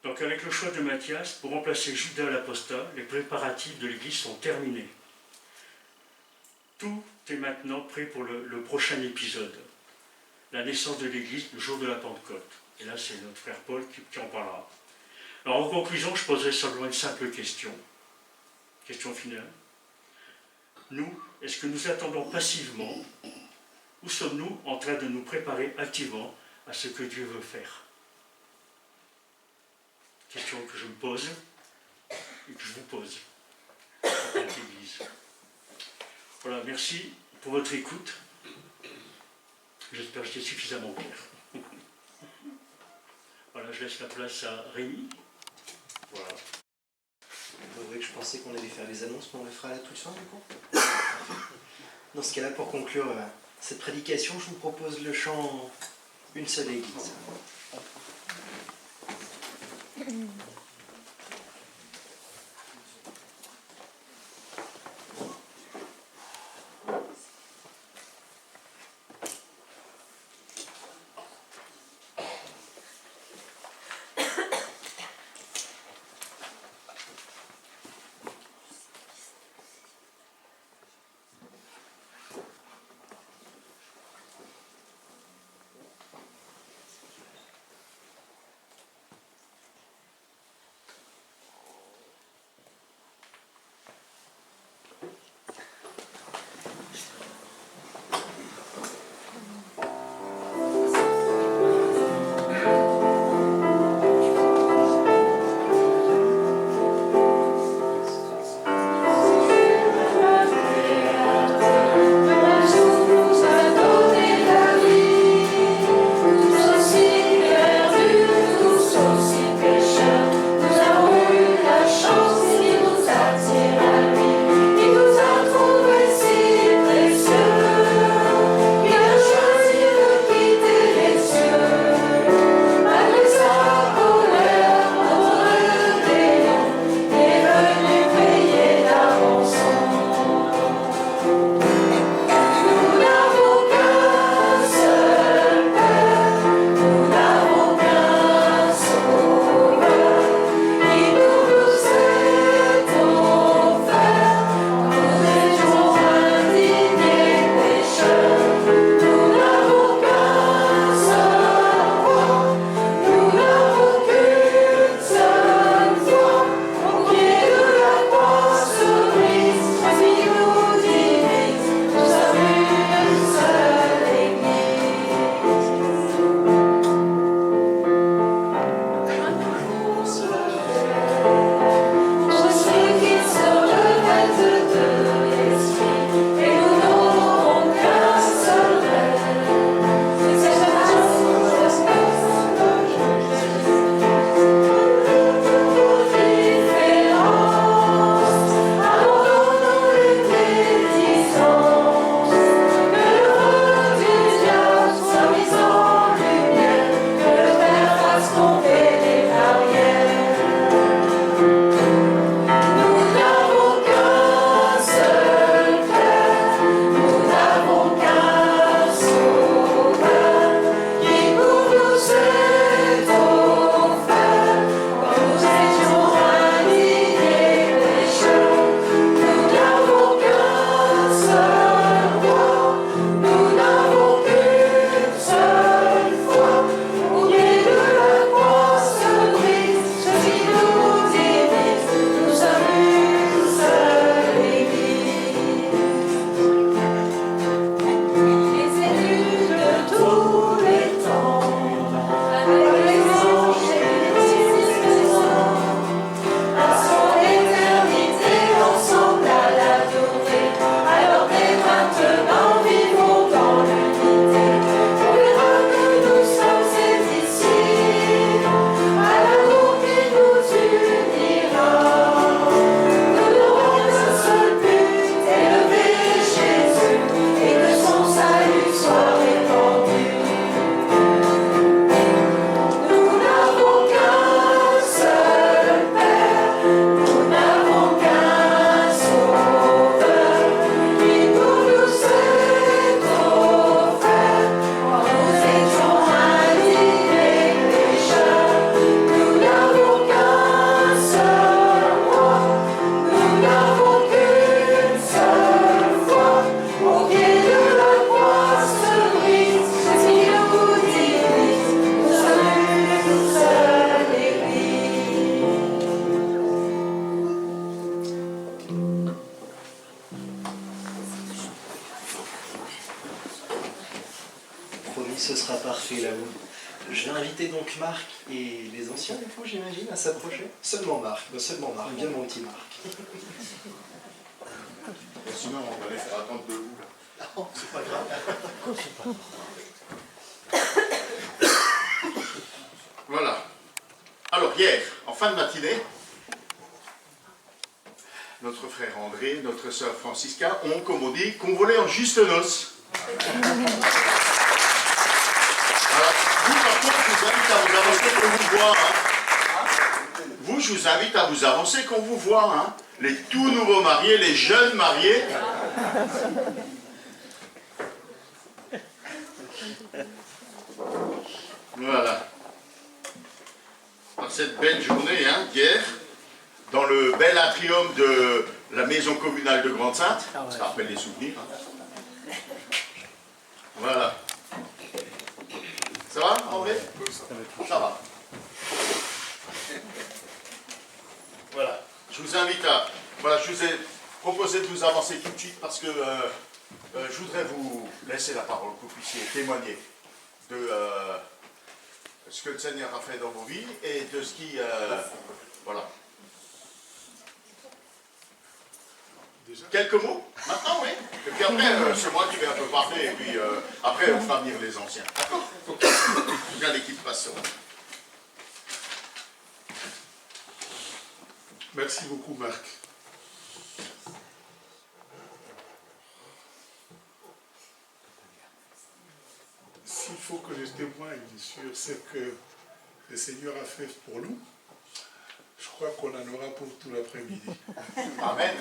Donc avec le choix de Matthias, pour remplacer Judas l'apostat, les préparatifs de l'Église sont terminés. Tout est maintenant prêt pour le prochain épisode, la naissance de l'Église, le jour de la Pentecôte. Et là, c'est notre frère Paul qui en parlera. Alors en conclusion, je poserai simplement une simple question. Question finale. Nous, est-ce que nous attendons passivement ou sommes-nous en train de nous préparer activement à ce que Dieu veut faire? Question que je me pose et que je vous pose en tant qu'Église. Voilà, merci pour votre écoute. J'espère que j'étais suffisamment clair. Voilà, je laisse la place à Rémi. Voilà. Vous voyez que je pensais qu'on allait faire les annonces, mais on les fera à la toute fin du coup. Dans ce cas-là, pour conclure cette prédication, je vous propose le chant « Une seule Église ». Oui, ce sera parfait là-haut. Je vais inviter donc Marc et les anciens, du coup, j'imagine, à s'approcher. Seulement Marc, bien mon petit Marc. Sinon, on va les faire attendre debout. Non, c'est pas grave. Voilà. Alors, hier, en fin de matinée, notre frère André, notre sœur Francisca ont, comme on dit, convolé en juste noces. Alors, vous, par contre, je vous invite à vous avancer qu'on vous voit. Hein. Vous, je vous invite à vous avancer qu'on vous voit. Hein. Les tout nouveaux mariés, les jeunes mariés. Voilà. Par cette belle journée, hein, hier, dans le bel atrium de la maison communale de Grande-Sainte, ça rappelle des souvenirs. Hein. Voilà. Ça va, André? Ça va. Voilà. Je vous invite à... Voilà, je vous ai proposé de vous avancer tout de suite parce que je voudrais vous laisser la parole, que vous puissiez témoigner de ce que le Seigneur a fait dans vos vies et de ce qui... voilà. Déjà. Quelques mots maintenant, oui. Et puis après, c'est moi qui vais un peu parler, et puis après, on fera venir les anciens. D'accord? Faut bien l'équipe passe. Merci beaucoup, Marc. S'il faut que je témoigne sur ce que le Seigneur a fait pour nous, je crois qu'on en aura pour tout l'après-midi. Amen.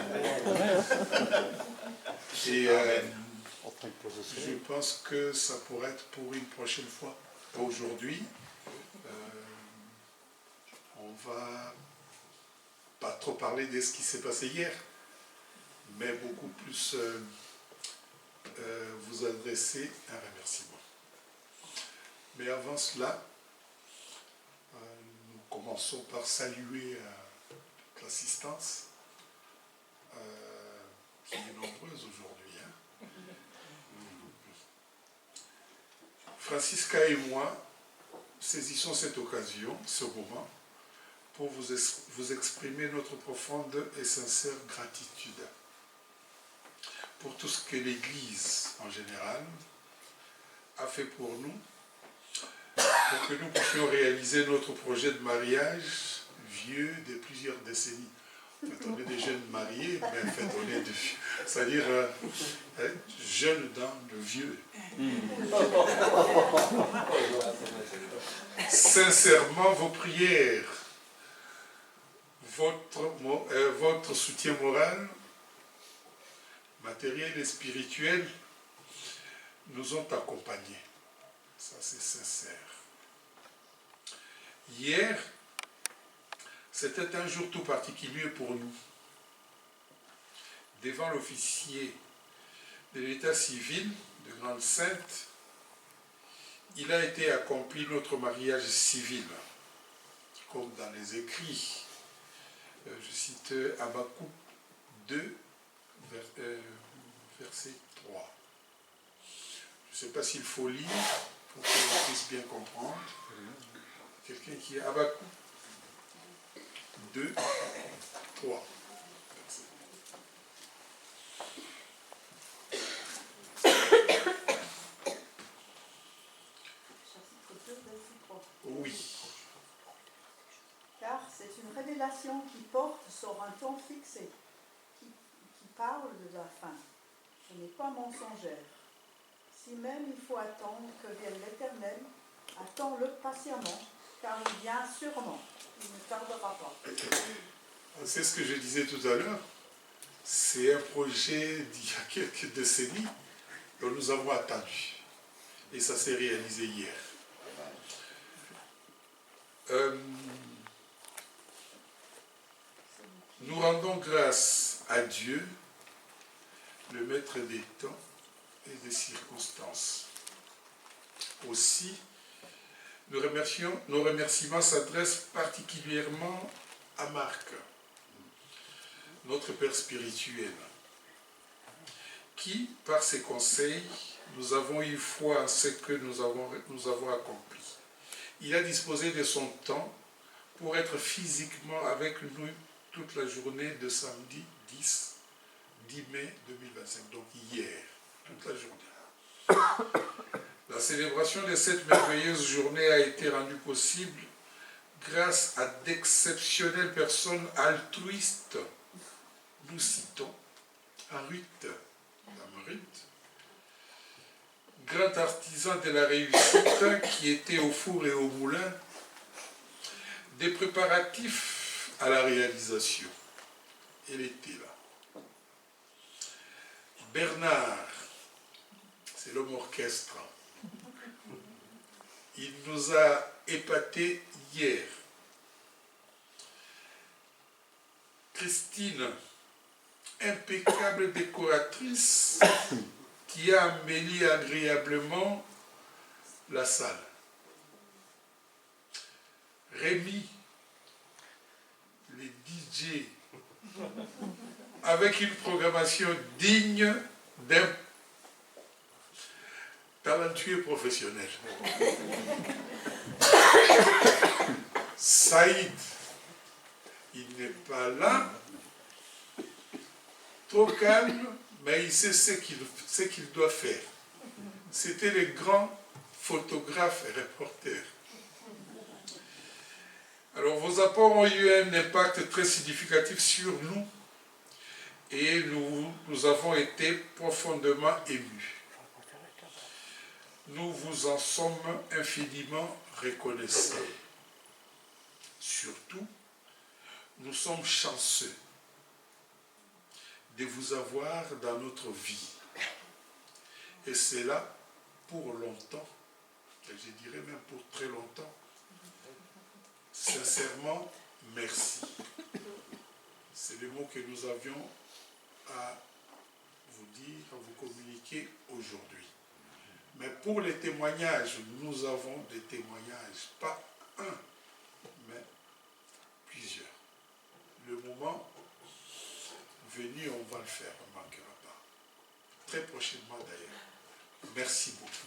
Et je pense que ça pourrait être pour une prochaine fois. Aujourd'hui, on va pas trop parler de ce qui s'est passé hier, mais beaucoup plus vous adresser un remerciement. Mais avant cela, nous commençons par saluer l'assistance qui est nombreuse aujourd'hui. Hein. Francisca et moi saisissons cette occasion, ce moment, pour vous exprimer notre profonde et sincère gratitude pour tout ce que l'Église en général a fait pour nous, pour que nous puissions réaliser notre projet de mariage vieux de plusieurs décennies. En fait, on est des jeunes mariés, mais en fait, on est de vieux. C'est-à-dire jeunes dans le vieux. Sincèrement, vos prières, votre soutien moral, matériel et spirituel nous ont accompagnés. Ça, c'est sincère. Hier, c'était un jour tout particulier pour nous. Devant l'officier de l'état civil de Grande-Sainte, il a été accompli notre mariage civil, comme dans les écrits. Je cite Habakkuk 2, verset 3. Je ne sais pas s'il faut lire pour qu'on puisse bien comprendre. Quelqu'un qui est Habakkuk 2, 3. Oui. Car c'est une révélation qui porte sur un temps fixé, qui parle de la fin. Ce n'est pas mensongère. Si même il faut attendre que vienne l'Éternel, attends-le patiemment, car il vient sûrement, il ne tardera pas. C'est ce que je disais tout à l'heure. C'est un projet d'il y a quelques décennies que nous avons attendu. Et ça s'est réalisé hier. Nous rendons grâce à Dieu, le maître des temps et des circonstances. Aussi, nos remerciements s'adressent particulièrement à Marc, notre Père spirituel, qui, par ses conseils, nous avons eu foi en ce que nous avons accompli. Il a disposé de son temps pour être physiquement avec nous toute la journée de samedi 10 mai 2025, donc hier, toute la journée. La célébration de cette merveilleuse journée a été rendue possible grâce à d'exceptionnelles personnes altruistes. Nous citons Ruth, Dame Ruth, grand artisan de la réussite qui était au four et au moulin des préparatifs à la réalisation. Elle était là. Bernard, c'est l'homme orchestre. Il nous a épatés hier. Christine, impeccable décoratrice, qui a embelli agréablement la salle. Rémi, les DJ, avec une programmation digne d'un talentueux professionnel. Saïd, il n'est pas là, trop calme, mais il sait ce qu'il doit faire. C'était le grand photographe et reporter. Alors, vos apports ont eu un impact très significatif sur nous et nous avons été profondément émus. Nous vous en sommes infiniment reconnaissants. Surtout, nous sommes chanceux de vous avoir dans notre vie. Et c'est là pour longtemps, et je dirais même pour très longtemps. Sincèrement, merci. C'est le mot que nous avions à vous dire, à vous communiquer aujourd'hui. Mais pour les témoignages, nous avons des témoignages, pas un, mais plusieurs. Le moment venu, on va le faire, on ne manquera pas. Très prochainement d'ailleurs. Merci beaucoup.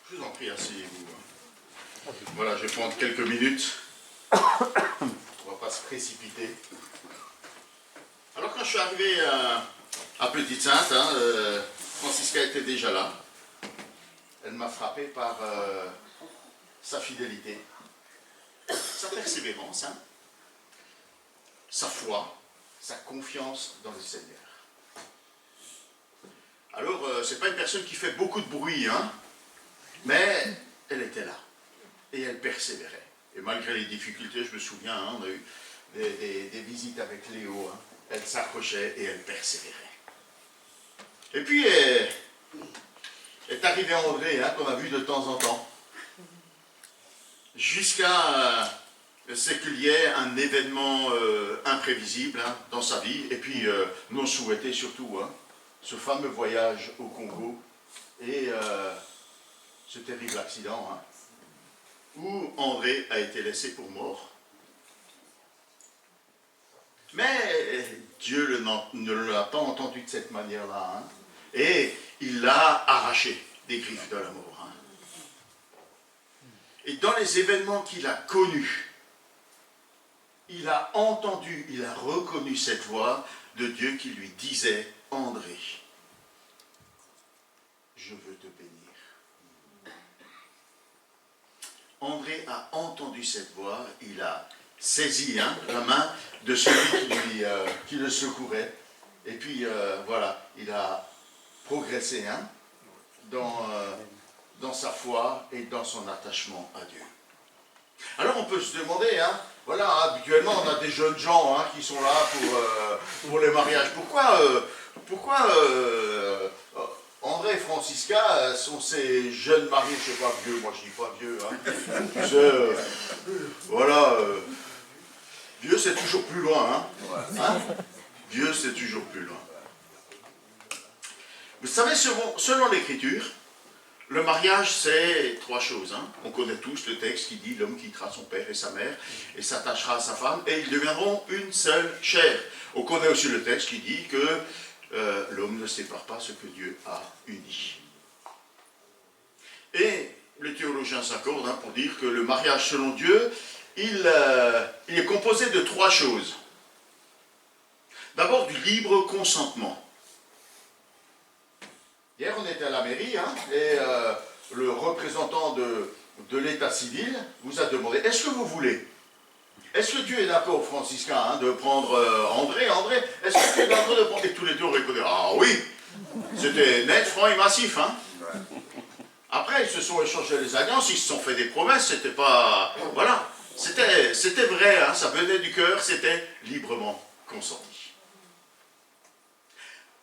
Je vous en prie, asseyez-vous. Voilà, je vais prendre quelques minutes. On ne va pas se précipiter. Alors, quand je suis arrivé à Petite Sainte, Francisca était déjà là. Elle m'a frappé par sa fidélité, sa persévérance, sa foi, sa confiance dans le Seigneur. Alors, ce n'est pas une personne qui fait beaucoup de bruit, mais elle était là et elle persévérait. Et malgré les difficultés, je me souviens, on a eu des visites avec Léo, elle s'accrochait et elle persévérait. Et puis, est arrivé André, qu'on a vu de temps en temps, jusqu'à ce qu'il y ait un événement imprévisible dans sa vie, et puis nous souhaiter surtout ce fameux voyage au Congo et ce terrible accident où André a été laissé pour mort. Mais Dieu ne l'a pas entendu de cette manière-là, et il l'a arraché des griffes de la mort. Et dans les événements qu'il a connus, il a entendu, il a reconnu cette voix de Dieu qui lui disait « André, je veux te bénir ». André a entendu cette voix, il a saisi la main de celui qui le secourait, et puis voilà, il a progressé dans sa foi et dans son attachement à Dieu. Alors on peut se demander, voilà, habituellement on a des jeunes gens qui sont là pour les mariages. Pourquoi André et Francisca sont ces jeunes mariés, je ne sais pas, vieux, moi je dis pas vieux, voilà, Dieu c'est toujours plus loin, Dieu c'est toujours plus loin. Vous savez, selon l'Écriture, le mariage, c'est 3 choses. Hein. On connaît tous le texte qui dit l'homme quittera son père et sa mère et s'attachera à sa femme et ils deviendront une seule chair. On connaît aussi le texte qui dit que l'homme ne sépare pas ce que Dieu a uni. Et les théologiens s'accordent pour dire que le mariage selon Dieu, il est composé de 3 choses. D'abord du libre consentement. Hier, on était à la mairie, et le représentant de l'état civil vous a demandé, est-ce que vous voulez? Est-ce que tu es d'accord, franciscain, de prendre André, est-ce que tu es d'accord de prendre... Et tous les deux ont répondu, ah oui. C'était net, franc et massif. Après, ils se sont échangés les alliances, ils se sont fait des promesses, c'était pas... Voilà, c'était vrai, ça venait du cœur, c'était librement consenti.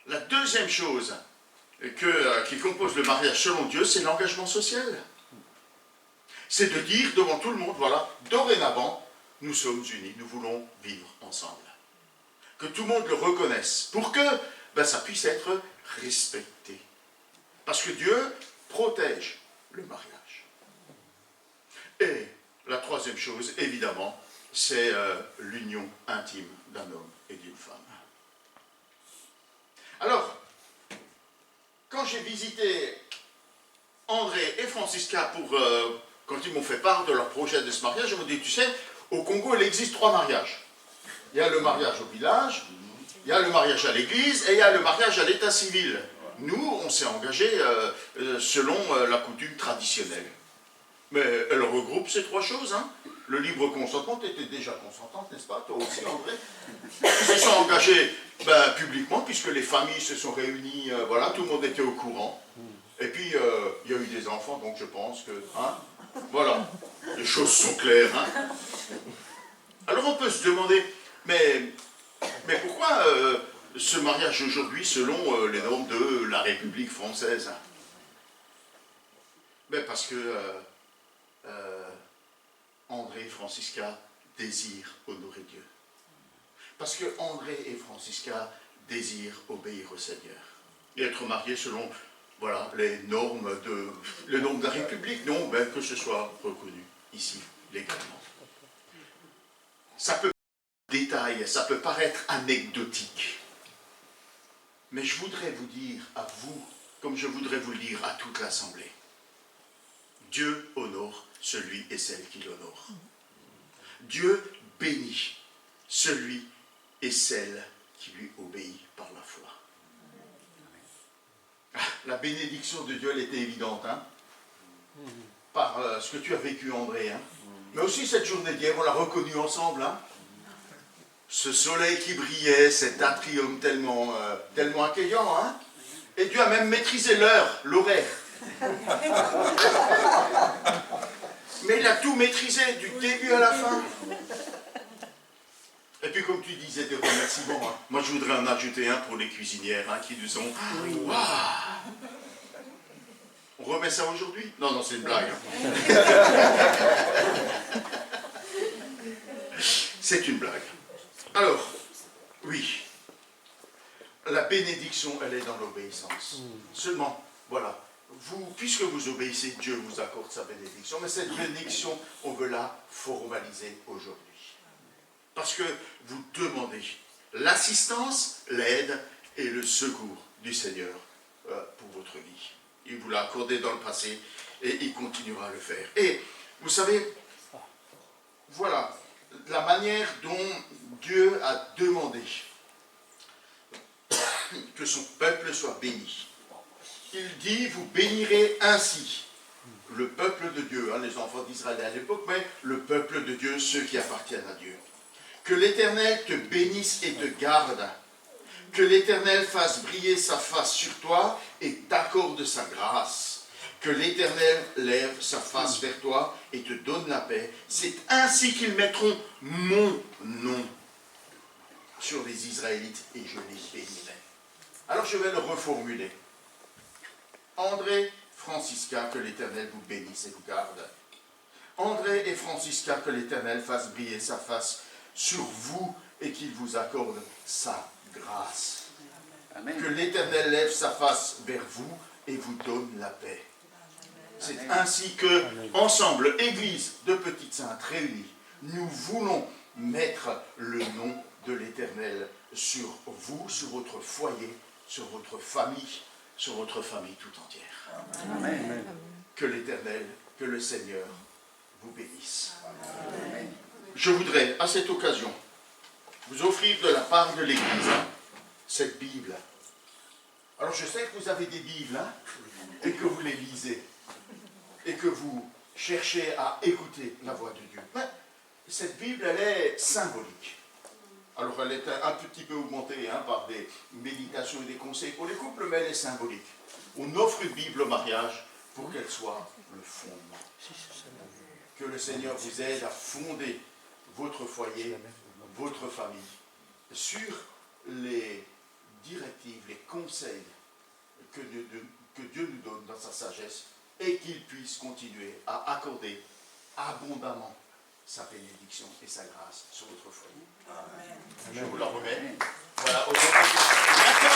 La deuxième chose qui compose le mariage selon Dieu, c'est l'engagement social. C'est de dire devant tout le monde, voilà, dorénavant, nous sommes unis, nous voulons vivre ensemble. Que tout le monde le reconnaisse, pour que ça puisse être respecté. Parce que Dieu protège le mariage. Et la troisième chose, évidemment, c'est l'union intime d'un homme et d'une femme. Alors, quand j'ai visité André et Francisca quand ils m'ont fait part de leur projet de ce mariage, je me dis, tu sais, au Congo, il existe 3 mariages. Il y a le mariage au village, il y a le mariage à l'église et il y a le mariage à l'état civil. Nous, on s'est engagés selon la coutume traditionnelle. Mais elle regroupe ces 3 choses. Le libre consentement, tu étais déjà consentante, n'est-ce pas? Toi aussi, André. Ils se sont engagés publiquement, puisque les familles se sont réunies, voilà, tout le monde était au courant. Et puis, il y a eu des enfants, donc je pense que... voilà, les choses sont claires. Alors on peut se demander, mais pourquoi ce mariage aujourd'hui selon les normes de la République française? Parce que André et Francisca désirent honorer Dieu. Parce que André et Francisca désirent obéir au Seigneur. Et être mariés selon les normes de la République, non, que ce soit reconnu ici, légalement. Ça peut détail, ça peut paraître anecdotique. Mais je voudrais vous dire à vous, comme je voudrais vous le dire à toute l'Assemblée, Dieu honore celui et celle qui l'honore. Dieu bénit celui et celle qui lui obéit par la foi. La bénédiction de Dieu, elle était évidente, par ce que tu as vécu, André. Mais aussi cette journée d'hier, on l'a reconnu ensemble. Ce soleil qui brillait, cet atrium tellement accueillant. Et Dieu a même maîtrisé l'horaire. Mais il a tout maîtrisé, du début à la fin. Et puis comme tu disais des remerciements, moi je voudrais en ajouter un pour les cuisinières qui nous ont... Waouh! On remet ça aujourd'hui? Non, c'est une blague. C'est une blague. Alors, oui, la bénédiction, elle est dans l'obéissance. Seulement, voilà, puisque vous obéissez, Dieu vous accorde sa bénédiction, mais cette bénédiction, on veut la formaliser aujourd'hui. Parce que vous demandez l'assistance, l'aide et le secours du Seigneur pour votre vie. Il vous l'a accordé dans le passé et il continuera à le faire. Et vous savez, voilà la manière dont Dieu a demandé que son peuple soit béni. Il dit, vous bénirez ainsi le peuple de Dieu, les enfants d'Israël à l'époque, mais le peuple de Dieu, ceux qui appartiennent à Dieu. Que l'Éternel te bénisse et te garde. Que l'Éternel fasse briller sa face sur toi et t'accorde sa grâce. Que l'Éternel lève sa face vers toi et te donne la paix. C'est ainsi qu'ils mettront mon nom sur les Israélites et je les bénirai. Alors je vais le reformuler. André, Francisca, que l'Éternel vous bénisse et vous garde. André et Francisca, que l'Éternel fasse briller sa face sur vous et qu'il vous accorde sa grâce. Que l'Éternel lève sa face vers vous et vous donne la paix. C'est ainsi que, ensemble, Église de Petites Saintes réunies, nous voulons mettre le nom de l'Éternel sur vous, sur votre foyer, sur votre famille tout entière. Amen. Que l'Éternel, que le Seigneur vous bénisse. Amen. Je voudrais, à cette occasion, vous offrir de la part de l'Église cette Bible. Alors je sais que vous avez des Bibles et que vous les lisez et que vous cherchez à écouter la voix de Dieu. Mais cette Bible, elle est symbolique. Alors elle est un petit peu augmentée par des méditations et des conseils pour les couples, mais elle est symbolique. On offre une Bible au mariage pour qu'elle soit le fondement. Que le Seigneur vous aide à fonder votre foyer, votre famille, sur les directives, les conseils que Dieu nous donne dans sa sagesse, et qu'il puisse continuer à accorder abondamment sa bénédiction et sa grâce sur votre foyer. Amen. Je vous la remets. Voilà. Maintenant,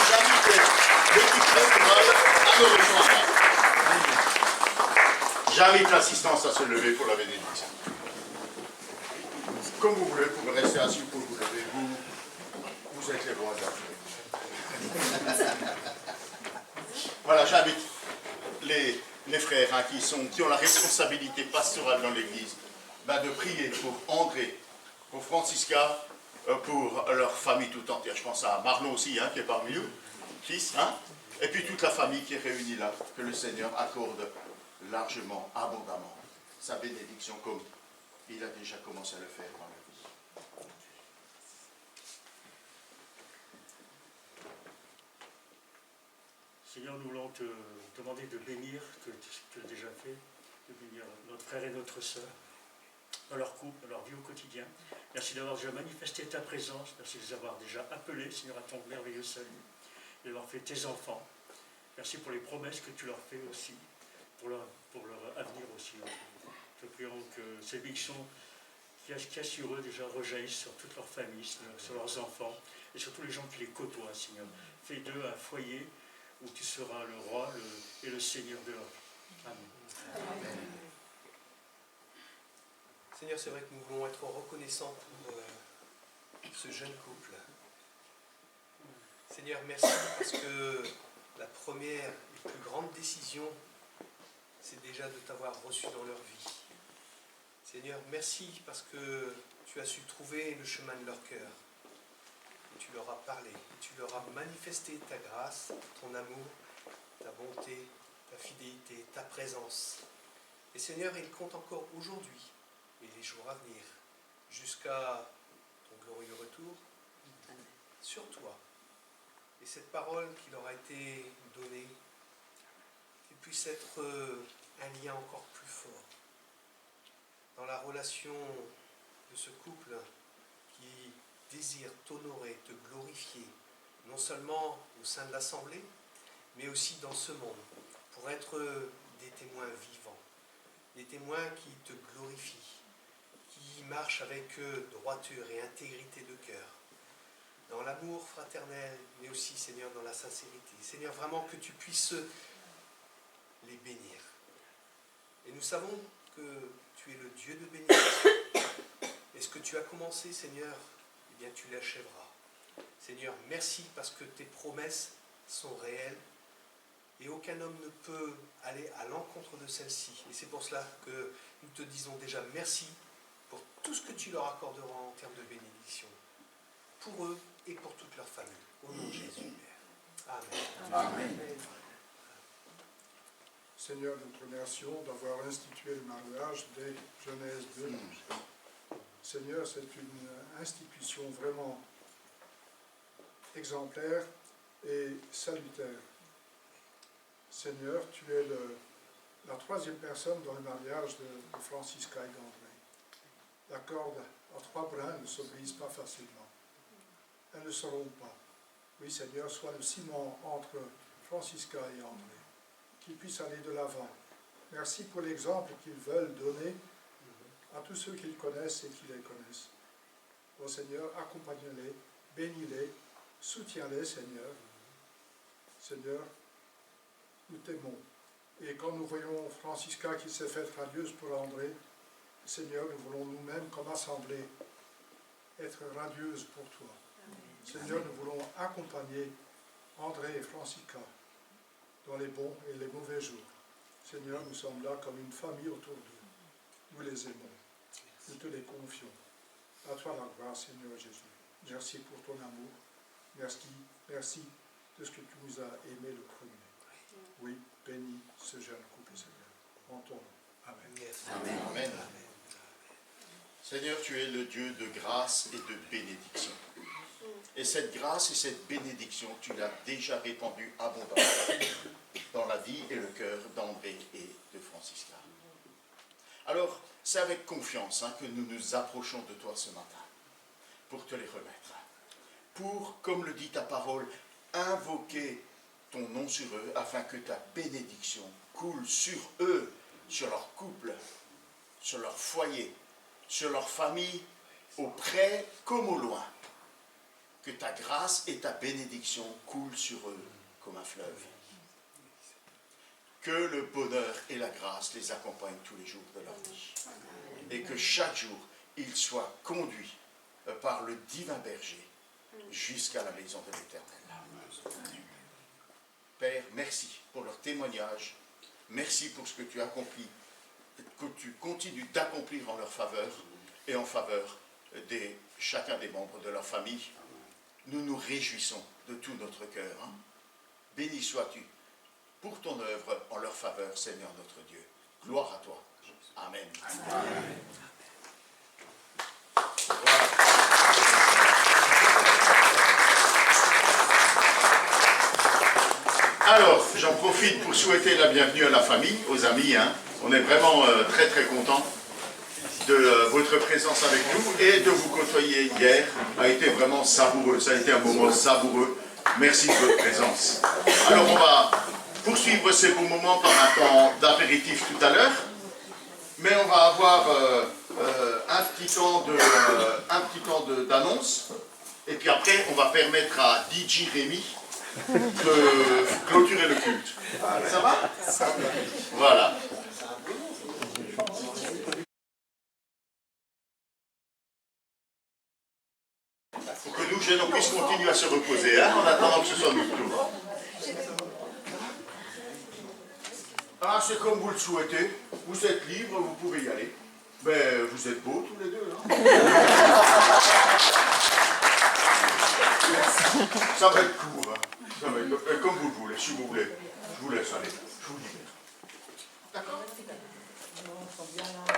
j'invite l'équipe pastorale à me rejoindre. J'invite l'assistance à se lever pour la bénédiction. Comme vous voulez, vous pouvez rester assis, vous pouvez vous lever. Vous êtes les voisins. Voilà, j'invite les frères qui ont la responsabilité pastorale dans l'Église, de prier pour André, pour Francisca, pour leur famille tout entière. Je pense à Marlon aussi, qui est parmi nous, fils, et puis toute la famille qui est réunie là, que le Seigneur accorde largement, abondamment, sa bénédiction comme il a déjà commencé à le faire dans la vie. Seigneur, nous voulons te demander de bénir, ce que tu as déjà fait, de bénir notre frère et notre sœur, dans leur couple, dans leur vie au quotidien. Merci d'avoir déjà manifesté ta présence, merci de les avoir déjà appelés, Seigneur, à ton merveilleux salut, et d'avoir fait tes enfants. Merci pour les promesses que tu leur fais aussi, pour leur avenir aussi. Te prions que ces bénédictions qu'il y a sur eux déjà rejaillissent sur toute leur famille, Seigneur, sur leurs enfants, et sur tous les gens qui les côtoient, Seigneur. Fais d'eux un foyer où tu seras le roi et le Seigneur de leur vie. Amen. Amen. Seigneur, c'est vrai que nous voulons être reconnaissants pour ce jeune couple. Seigneur, merci parce que la première et plus grande décision, c'est déjà de t'avoir reçu dans leur vie. Seigneur, merci parce que tu as su trouver le chemin de leur cœur. Et tu leur as parlé, et tu leur as manifesté ta grâce, ton amour, ta bonté, ta fidélité, ta présence. Et Seigneur, ils comptent encore aujourd'hui et les jours à venir, jusqu'à ton glorieux retour, sur toi. Et cette parole qui leur a été donnée, qu'il puisse être un lien encore plus fort dans la relation de ce couple qui désire t'honorer, te glorifier, non seulement au sein de l'Assemblée, mais aussi dans ce monde, pour être des témoins vivants, des témoins qui te glorifient, qui marchent avec droiture et intégrité de cœur, dans l'amour fraternel, mais aussi, Seigneur, dans la sincérité. Seigneur, vraiment que tu puisses les bénir. Et nous savons que tu es le Dieu de bénédiction. Et ce que tu as commencé, Seigneur, eh bien tu l'achèveras. Seigneur, merci parce que tes promesses sont réelles et aucun homme ne peut aller à l'encontre de celles-ci. Et c'est pour cela que nous te disons déjà merci pour tout ce que tu leur accorderas en termes de bénédiction, pour eux et pour toute leur famille. Au nom de Jésus, Père. Amen. Amen. Seigneur, nous te remercions d'avoir institué le mariage dès Genèse 2. Seigneur, c'est une institution vraiment exemplaire et salutaire. Seigneur, tu es la troisième personne dans le mariage de Francisca et d'André. La corde à trois brins ne se brise pas facilement. Elles ne se rompent pas. Oui, Seigneur, sois le ciment entre Francisca et André, qu'ils puissent aller de l'avant. Merci pour l'exemple qu'ils veulent donner à tous ceux qu'ils connaissent et qui les connaissent. Ô Seigneur, accompagne-les, bénis-les, soutiens-les, Seigneur, Seigneur, nous t'aimons. Et quand nous voyons Francisca qui s'est faite radieuse pour André, Seigneur, nous voulons nous-mêmes, comme assemblée, être radieuse pour toi. Seigneur, nous voulons accompagner André et Francisca dans les bons et les mauvais jours. Seigneur, nous sommes là comme une famille autour d'eux. Nous les aimons. Nous te les confions. À toi la gloire, Seigneur Jésus. Merci pour ton amour. Merci de ce que tu nous as aimé le premier. Oui, bénis ce jeune couple, Seigneur. En ton nom. Amen. Amen. Amen. Seigneur, tu es le Dieu de grâce et de bénédiction. Et cette grâce et cette bénédiction, tu l'as déjà répandue abondamment dans la vie et le cœur d'André et de Francisca. Alors, c'est avec confiance que nous nous approchons de toi ce matin pour te les remettre. Pour, comme le dit ta parole, invoquer ton nom sur eux afin que ta bénédiction coule sur eux, sur leur couple, sur leur foyer, sur leur famille, au près comme au loin. Que ta grâce et ta bénédiction coulent sur eux comme un fleuve. Que le bonheur et la grâce les accompagnent tous les jours de leur vie. Et que chaque jour, ils soient conduits par le divin berger jusqu'à la maison de l'Éternel. Père, merci pour leur témoignage. Merci pour ce que tu as accompli, que tu continues d'accomplir en leur faveur et en faveur de chacun des membres de leur famille. Nous nous réjouissons de tout notre cœur. Béni sois-tu pour ton œuvre en leur faveur, Seigneur notre Dieu. Gloire à toi. Amen. Amen. Voilà. Alors, j'en profite pour souhaiter la bienvenue à la famille, aux amis. On est vraiment très très contents de votre présence avec nous et de vous côtoyer hier. A été vraiment savoureux, ça a été un moment savoureux. Merci de votre présence. Alors on va poursuivre ces beaux moments par un temps d'apéritif tout à l'heure, mais on va avoir un petit temps d'annonce, et puis après on va permettre à DJ Rémi de clôturer le culte. Ça va? Voilà. Pour que nous, jeunes, on puisse continuer à se reposer, en attendant que ce soit notre tour. Ah, c'est comme vous le souhaitez. Vous êtes libre, vous pouvez y aller. Mais vous êtes beaux tous les deux, là. Ça va être court, Ça va être comme vous le voulez, si vous voulez. Je vous laisse aller. Je vous libère. D'accord?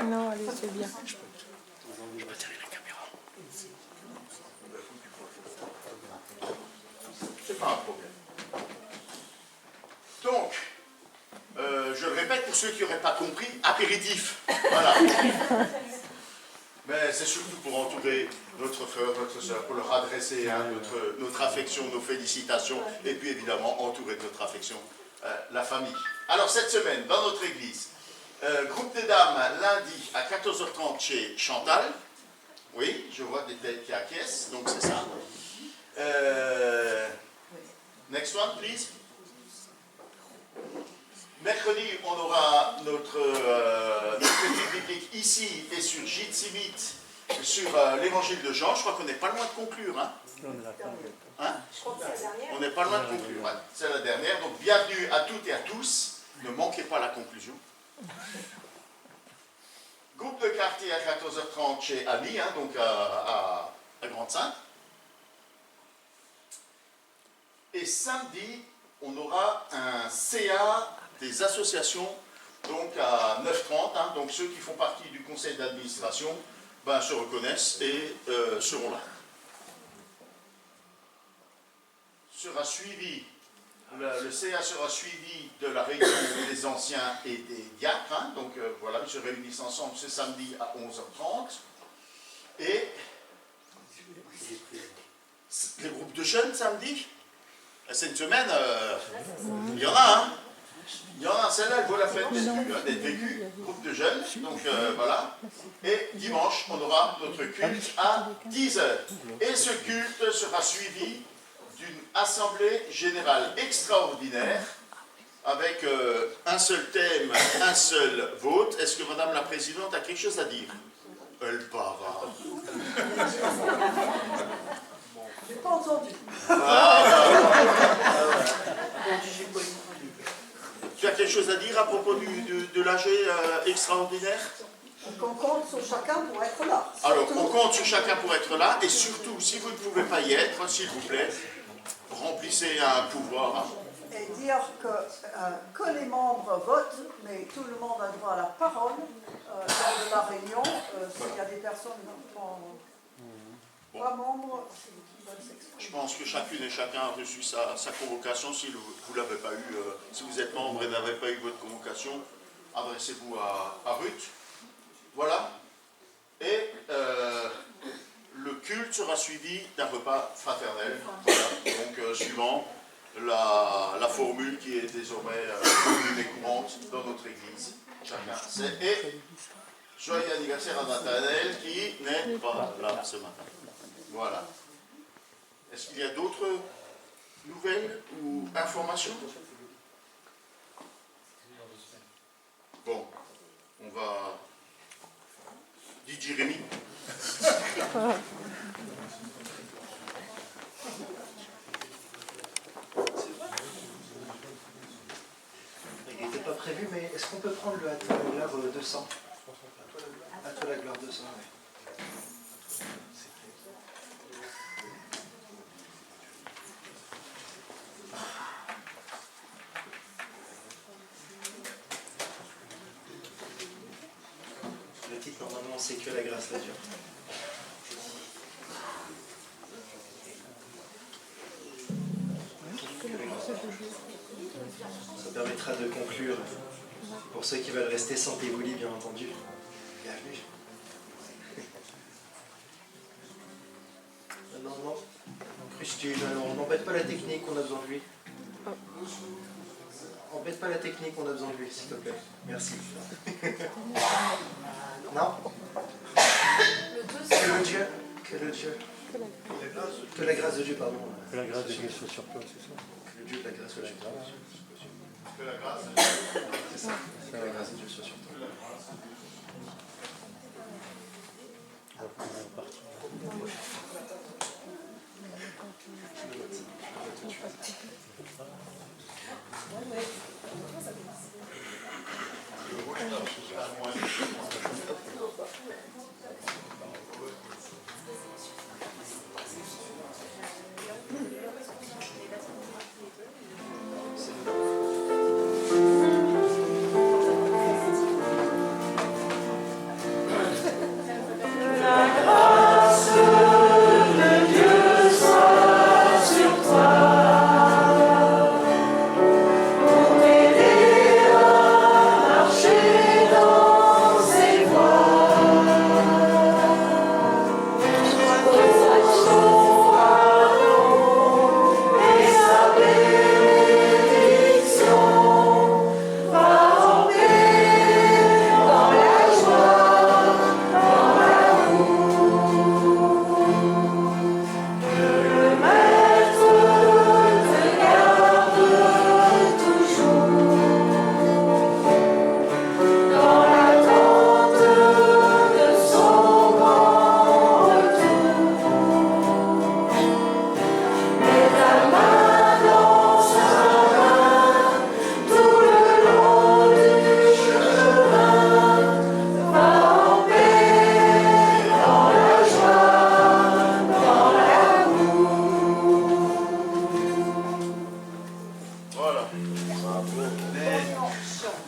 Non, allez, c'est bien. Je peux tirer la caméra. C'est pas un problème. Donc, je le répète pour ceux qui n'auraient pas compris, apéritif. Voilà. Mais c'est surtout pour entourer notre frère, notre soeur, pour leur adresser notre affection, nos félicitations, et puis évidemment entourer de notre affection la famille. Alors cette semaine, dans notre église, groupe des dames, lundi à 14h30 chez Chantal. Oui, je vois des têtes qui acquiescent, donc c'est ça. Next one, please. Mercredi, on aura notre étude biblique ici et sur Gîte Simite, sur l'évangile de Jean. Je crois qu'on n'est pas loin de conclure. Hein? Je crois que c'est la dernière. On n'est pas loin de conclure. Ouais. C'est la dernière. Donc, bienvenue à toutes et à tous. Ne manquez pas la conclusion. Groupe de quartier à 14h30 chez Ami, donc à Grande-Sainte. Et samedi, on aura un CA des associations, donc à 9h30. Donc ceux qui font partie du conseil d'administration se reconnaissent et seront là. Sera suivi, le CA sera suivi de la réunion des anciens et des diacres. Donc voilà, ils se réunissent ensemble ce samedi à 11h30. Et les groupes de jeunes samedi, c'est une semaine, il y en a, Il y en a, celle-là, elle vaut la peine d'être vécue, groupe de jeunes, donc voilà. Et dimanche, on aura notre culte à 10h. Et ce culte sera suivi d'une assemblée générale extraordinaire avec un seul thème, un seul vote. Est-ce que Madame la Présidente a quelque chose à dire? Elle parle. J'ai pas entendu. Tu as quelque chose à dire à propos de l'AG extraordinaire? Qu'on compte sur chacun pour être là. Alors, Surtout- on compte sur chacun pour être là, et surtout, si vous ne pouvez pas y être, s'il vous plaît, remplissez un pouvoir. Et dire que les membres votent, mais tout le monde a droit à la parole lors de la réunion. S'il y a des personnes qui sont pas membres, qui veulent s'exprimer. Je pense que chacune et chacun a reçu sa convocation. Si vous ne l'avez pas eu, si vous êtes membre et n'avez pas eu votre convocation, adressez-vous à Ruth. Voilà. Et le culte sera suivi d'un repas fraternel. Voilà. Donc, suivant la formule qui est désormais commune et courante dans notre Église. Chacun sait. Et joyeux anniversaire à Nathanaël qui n'est pas là ce matin. Voilà. Est-ce qu'il y a d'autres nouvelles ou informations? Bon, on va... Dit Jérémy. Il n'était pas prévu, mais est-ce qu'on peut prendre le À toi la gloire 200? À toi la gloire 200, oui. Le titre, normalement, c'est Que la grâce la dure. Ça permettra de conclure. Pour ceux qui veulent rester, sentez-vous libre, bien entendu. Bienvenue. Non, non. Christine, on n'embête pas la technique, on a besoin de lui. Embête pas la technique, on a besoin de lui, s'il te plaît. Merci. Non. Que le Dieu, que la grâce de Dieu, pardon. Que la grâce de Dieu soit sur toi, c'est ça? Que le Dieu de la grâce soit sur toi. Que la grâce de Dieu. C'est ça. Que la grâce de Dieu soit sur toi.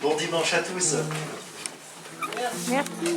Bon dimanche à tous. Merci.